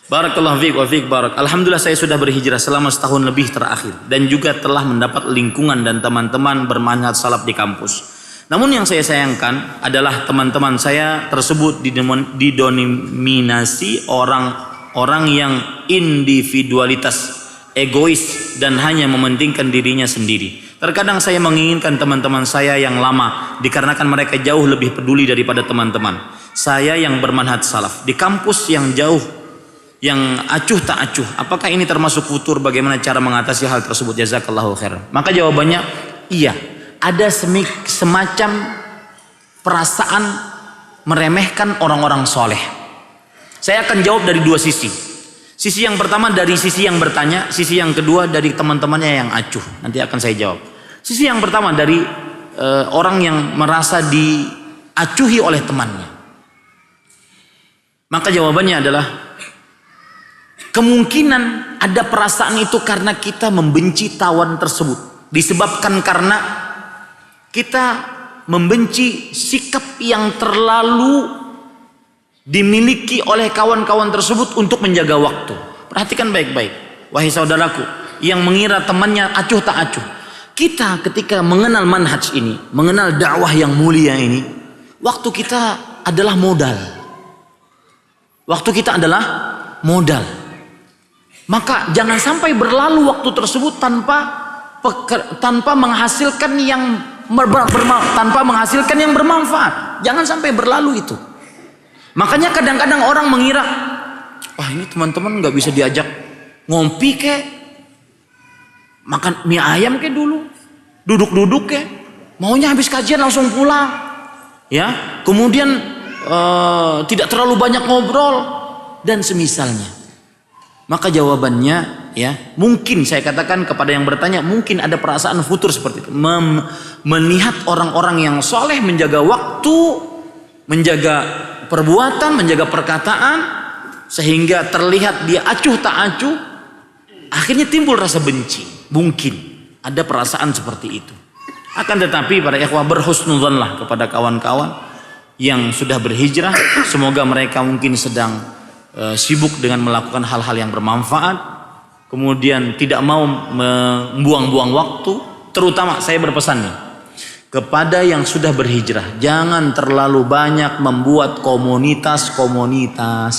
Barakallahu fiik wa fiik barak. Alhamdulillah saya sudah berhijrah selama setahun lebih terakhir dan juga telah mendapat lingkungan dan teman-teman bermanhaj salaf di kampus. Namun yang saya sayangkan adalah teman-teman saya tersebut didominasi orang-orang yang individualitas, egois, dan hanya mementingkan dirinya sendiri. Terkadang saya menginginkan teman-teman saya yang lama, dikarenakan mereka jauh lebih peduli daripada teman-teman saya yang bermanhaj salaf. Di kampus yang jauh, yang acuh tak acuh, apakah ini termasuk futur? Bagaimana cara mengatasi hal tersebut? Jazakallahu khairan. Maka jawabannya iya. Ada semacam perasaan meremehkan orang-orang soleh. Saya akan jawab dari dua sisi. Sisi yang pertama dari sisi yang bertanya, sisi yang kedua dari teman-temannya yang acuh. Nanti akan saya jawab. Sisi yang pertama dari orang yang merasa diacuhi oleh temannya. Maka jawabannya adalah kemungkinan ada perasaan itu karena kita membenci tawan tersebut. Disebabkan karena kita membenci sikap yang terlalu dimiliki oleh kawan-kawan tersebut untuk menjaga waktu. Perhatikan baik-baik, wahai saudaraku yang mengira temannya acuh tak acuh. Kita ketika mengenal manhaj ini, mengenal dakwah yang mulia ini, waktu kita adalah modal. Waktu kita adalah modal. Maka jangan sampai berlalu waktu tersebut tanpa menghasilkan yang bermanfaat. Jangan sampai berlalu itu. Makanya kadang-kadang orang mengira, wah ini teman-teman nggak bisa diajak ngopi kek, makan mie ayam kek dulu, duduk-duduk kek, maunya habis kajian langsung pulang, ya. Kemudian tidak terlalu banyak ngobrol dan semisalnya. Maka jawabannya, ya, mungkin saya katakan kepada yang bertanya, mungkin ada perasaan futur seperti itu. Melihat orang-orang yang soleh menjaga waktu, menjaga perbuatan, menjaga perkataan, sehingga terlihat dia acuh tak acuh, akhirnya timbul rasa benci. Mungkin ada perasaan seperti itu. Akan tetapi para ikhwah, berhusnudzonlah kepada kawan-kawan yang sudah berhijrah. Semoga mereka mungkin sedang sibuk dengan melakukan hal-hal yang bermanfaat, kemudian tidak mau membuang-buang waktu. Terutama saya berpesan nih kepada yang sudah berhijrah, jangan terlalu banyak membuat komunitas-komunitas.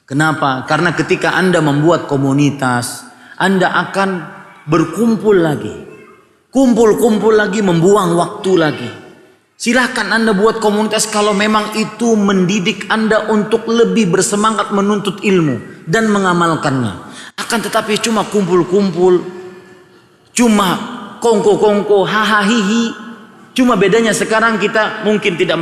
Kenapa? Karena ketika Anda membuat komunitas, Anda akan berkumpul lagi, kumpul-kumpul lagi, membuang waktu lagi. Silahkan Anda buat komunitas kalau memang itu mendidik Anda untuk lebih bersemangat menuntut ilmu dan mengamalkannya. Akan tetapi cuma kumpul-kumpul, cuma kongko-kongko, hahaha. Cuma bedanya sekarang kita mungkin tidak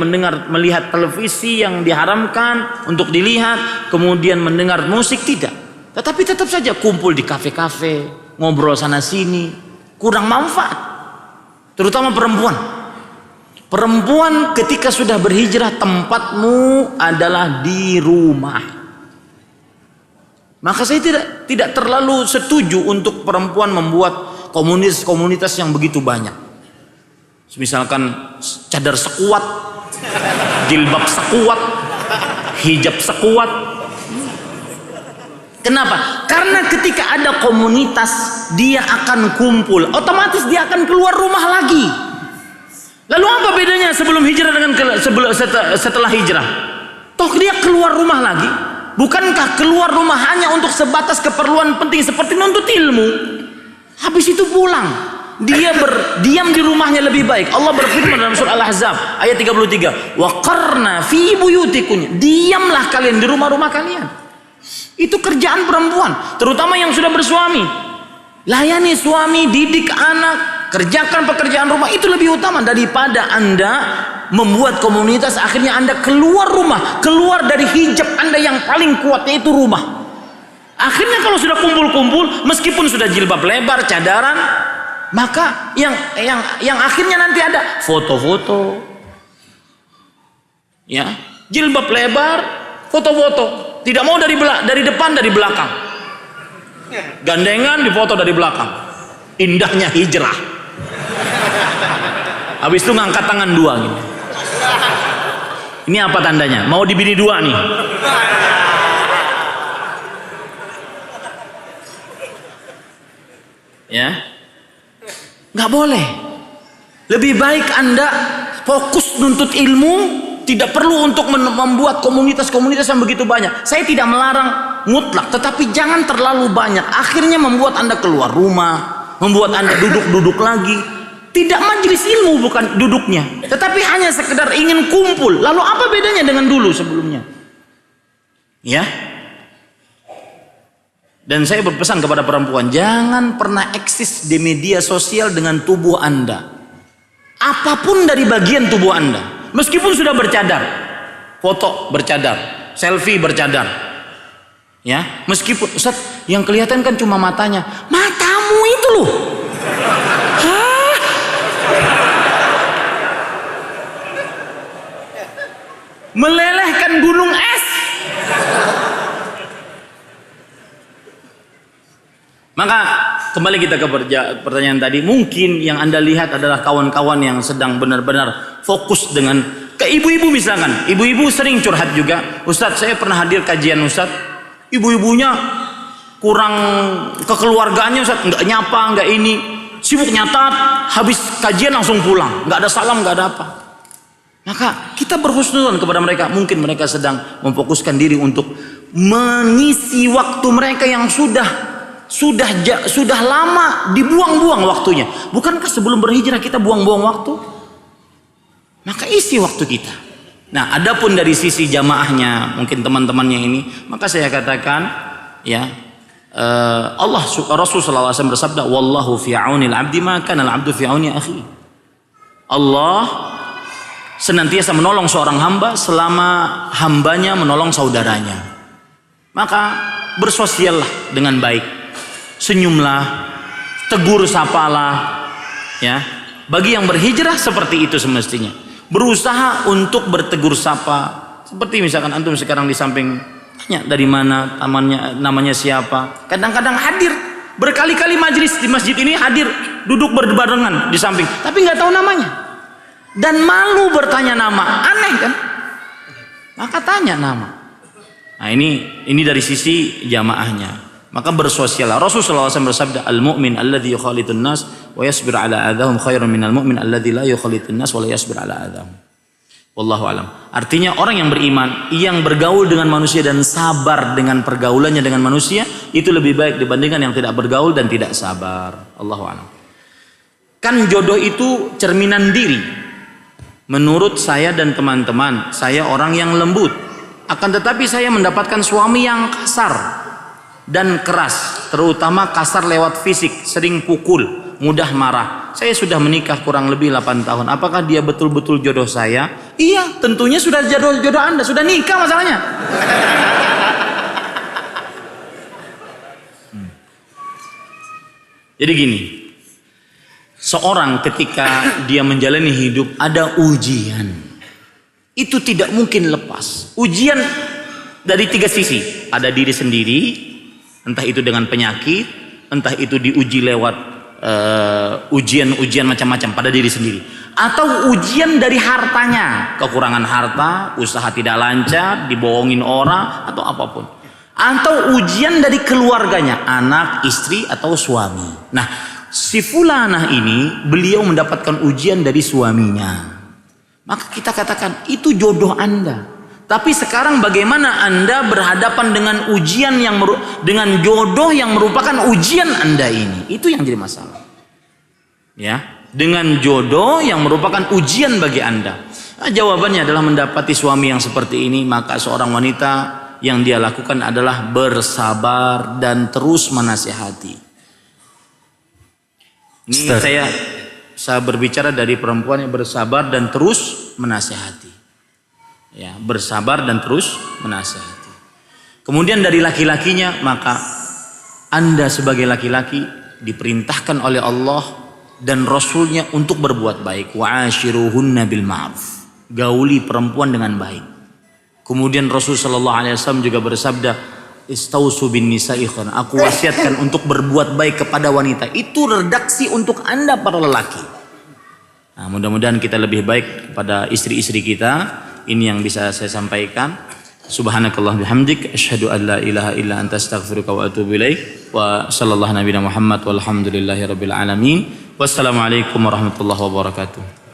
melihat televisi yang diharamkan untuk dilihat, kemudian mendengar musik, tidak. Tetapi tetap saja kumpul di kafe-kafe, ngobrol sana sini, kurang manfaat. Terutama perempuan. Perempuan ketika sudah berhijrah, tempatmu adalah di rumah. Maka saya tidak terlalu setuju untuk perempuan membuat komunitas-komunitas yang begitu banyak. Misalkan cadar sekuat, jilbab sekuat, hijab sekuat. Kenapa? Karena ketika ada komunitas, dia akan kumpul, otomatis dia akan keluar rumah lagi. Lalu apa bedanya sebelum hijrah dengan setelah hijrah? Toh dia keluar rumah lagi. Bukankah keluar rumah hanya untuk sebatas keperluan penting seperti menuntut ilmu? Habis itu pulang. Dia berdiam di rumahnya lebih baik. Allah berfirman dalam surah Al-Ahzab ayat 33, "Wa qarna fi buyutikunna." Diamlah kalian di rumah-rumah kalian. Itu kerjaan perempuan, terutama yang sudah bersuami. Layani suami, didik anak, kerjakan pekerjaan rumah, itu lebih utama daripada Anda membuat komunitas. Akhirnya Anda keluar rumah, keluar dari hijab Anda yang paling kuatnya itu rumah. Akhirnya kalau sudah kumpul-kumpul, meskipun sudah jilbab lebar, cadaran, maka yang akhirnya nanti ada foto-foto, ya, jilbab lebar, foto-foto, tidak mau dari depan, dari belakang. Gandengan difoto dari belakang. Indahnya hijrah. Habis itu ngangkat tangan dua gitu. Ini apa tandanya? Mau dibini dua nih. Ya, nggak boleh. Lebih baik Anda fokus nuntut ilmu, tidak perlu untuk membuat komunitas-komunitas yang begitu banyak. Saya tidak melarang mutlak, tetapi jangan terlalu banyak. Akhirnya membuat Anda keluar rumah, membuat Anda duduk-duduk lagi. Tidak majelis ilmu bukan duduknya, tetapi hanya sekedar ingin kumpul. Lalu apa bedanya dengan dulu sebelumnya? Ya. Dan saya berpesan kepada perempuan, jangan pernah eksis di media sosial dengan tubuh Anda. Apapun dari bagian tubuh Anda, meskipun sudah bercadar, foto bercadar, selfie bercadar, ya, meskipun Ustaz yang kelihatan kan cuma matanya, matamu itu loh, hah? Melelehkan gunung es. Maka kembali kita ke pertanyaan tadi, mungkin yang Anda lihat adalah kawan-kawan yang sedang benar-benar fokus dengan ke ibu-ibu misalkan. Ibu-ibu sering curhat juga, Ustadz saya pernah hadir kajian Ustadz, ibu-ibunya kurang kekeluargaannya Ustadz, nggak nyapa, nggak ini, sibuk nyatat, habis kajian langsung pulang, nggak ada salam, nggak ada apa. Maka kita berhusnuzon kepada mereka, mungkin mereka sedang memfokuskan diri untuk mengisi waktu mereka yang sudah lama dibuang-buang waktunya. Bukankah sebelum berhijrah kita buang-buang waktu? Maka isi waktu kita. Nah, adapun dari sisi jamaahnya, mungkin teman-temannya ini, maka saya katakan, ya, Rasul sallallahu alaihi wasallam bersabda, "Wallahu fi aunil 'abdi ma kana al-'abdu fi auni akhi." Allah senantiasa menolong seorang hamba selama hambanya menolong saudaranya. Maka bersosiallah dengan baik. Senyumlah, tegur sapalah, ya. Bagi yang berhijrah seperti itu semestinya. Berusaha untuk bertegur sapa. Seperti misalkan antum sekarang di samping tanya dari mana tamannya, namanya siapa. Kadang-kadang hadir berkali-kali majlis di masjid ini, hadir duduk berbarengan di samping, tapi nggak tahu namanya. Dan malu bertanya nama, aneh kan? Maka tanya nama. Nah, ini dari sisi jamaahnya. Maka bersosial. Rasulullah SAW bersabda, al-mu'min alladhi yukhalitun nas wa yasbir ala adahum khairun minal mu'min alladhi la yukhalitun nas wa la yasbir ala adahum. Wallahu alam. Artinya orang yang beriman, yang bergaul dengan manusia dan sabar dengan pergaulannya dengan manusia, itu lebih baik dibandingkan yang tidak bergaul dan tidak sabar. Allahu alam. Kan jodoh itu cerminan diri. Menurut saya dan teman-teman, saya orang yang lembut. Akan tetapi saya mendapatkan suami yang kasar dan keras, terutama kasar lewat fisik, sering pukul, mudah marah. Saya sudah menikah kurang lebih 8 tahun. Apakah dia betul-betul jodoh saya? Iya, tentunya sudah jodoh Anda, sudah nikah masalahnya. Jadi gini, seorang ketika dia menjalani hidup ada ujian, itu tidak mungkin lepas. Ujian dari 3 sisi, ada diri sendiri, entah itu dengan penyakit, entah itu diuji lewat ujian-ujian macam-macam pada diri sendiri, atau ujian dari hartanya, kekurangan harta, usaha tidak lancar, dibohongin orang, atau apapun, atau ujian dari keluarganya, anak, istri, atau suami. Nah, si fulanah ini beliau mendapatkan ujian dari suaminya, maka kita katakan itu jodoh Anda. Tapi sekarang bagaimana Anda berhadapan dengan ujian dengan jodoh yang merupakan ujian Anda ini? Itu yang jadi masalah. Ya, dengan jodoh yang merupakan ujian bagi Anda. Nah, jawabannya adalah mendapati suami yang seperti ini, maka seorang wanita yang dia lakukan adalah bersabar dan terus menasihati. Ini saya berbicara dari perempuan yang bersabar dan terus menasihati. Ya, bersabar dan terus menasihati. Kemudian dari laki-lakinya, maka Anda sebagai laki-laki diperintahkan oleh Allah dan Rasulnya untuk berbuat baik. Wa'ashiruhunna bil ma'ruf. Gauli perempuan dengan baik. Kemudian Rasul sallallahu alaihi wasallam juga bersabda, istausu bin nisa'i khairan. Aku wasiatkan untuk berbuat baik kepada wanita. Itu redaksi untuk Anda para lelaki. Nah, mudah-mudahan kita lebih baik kepada istri-istri kita. Ini yang bisa saya sampaikan. Subhanakallah bihamdik, asyhadu an la ilaha illa anta astaghfiruka wa atubu ilaik. Wa sallallahu nabiyana Muhammad walhamdulillahi rabbil alamin. Wassalamualaikum warahmatullahi wabarakatuh.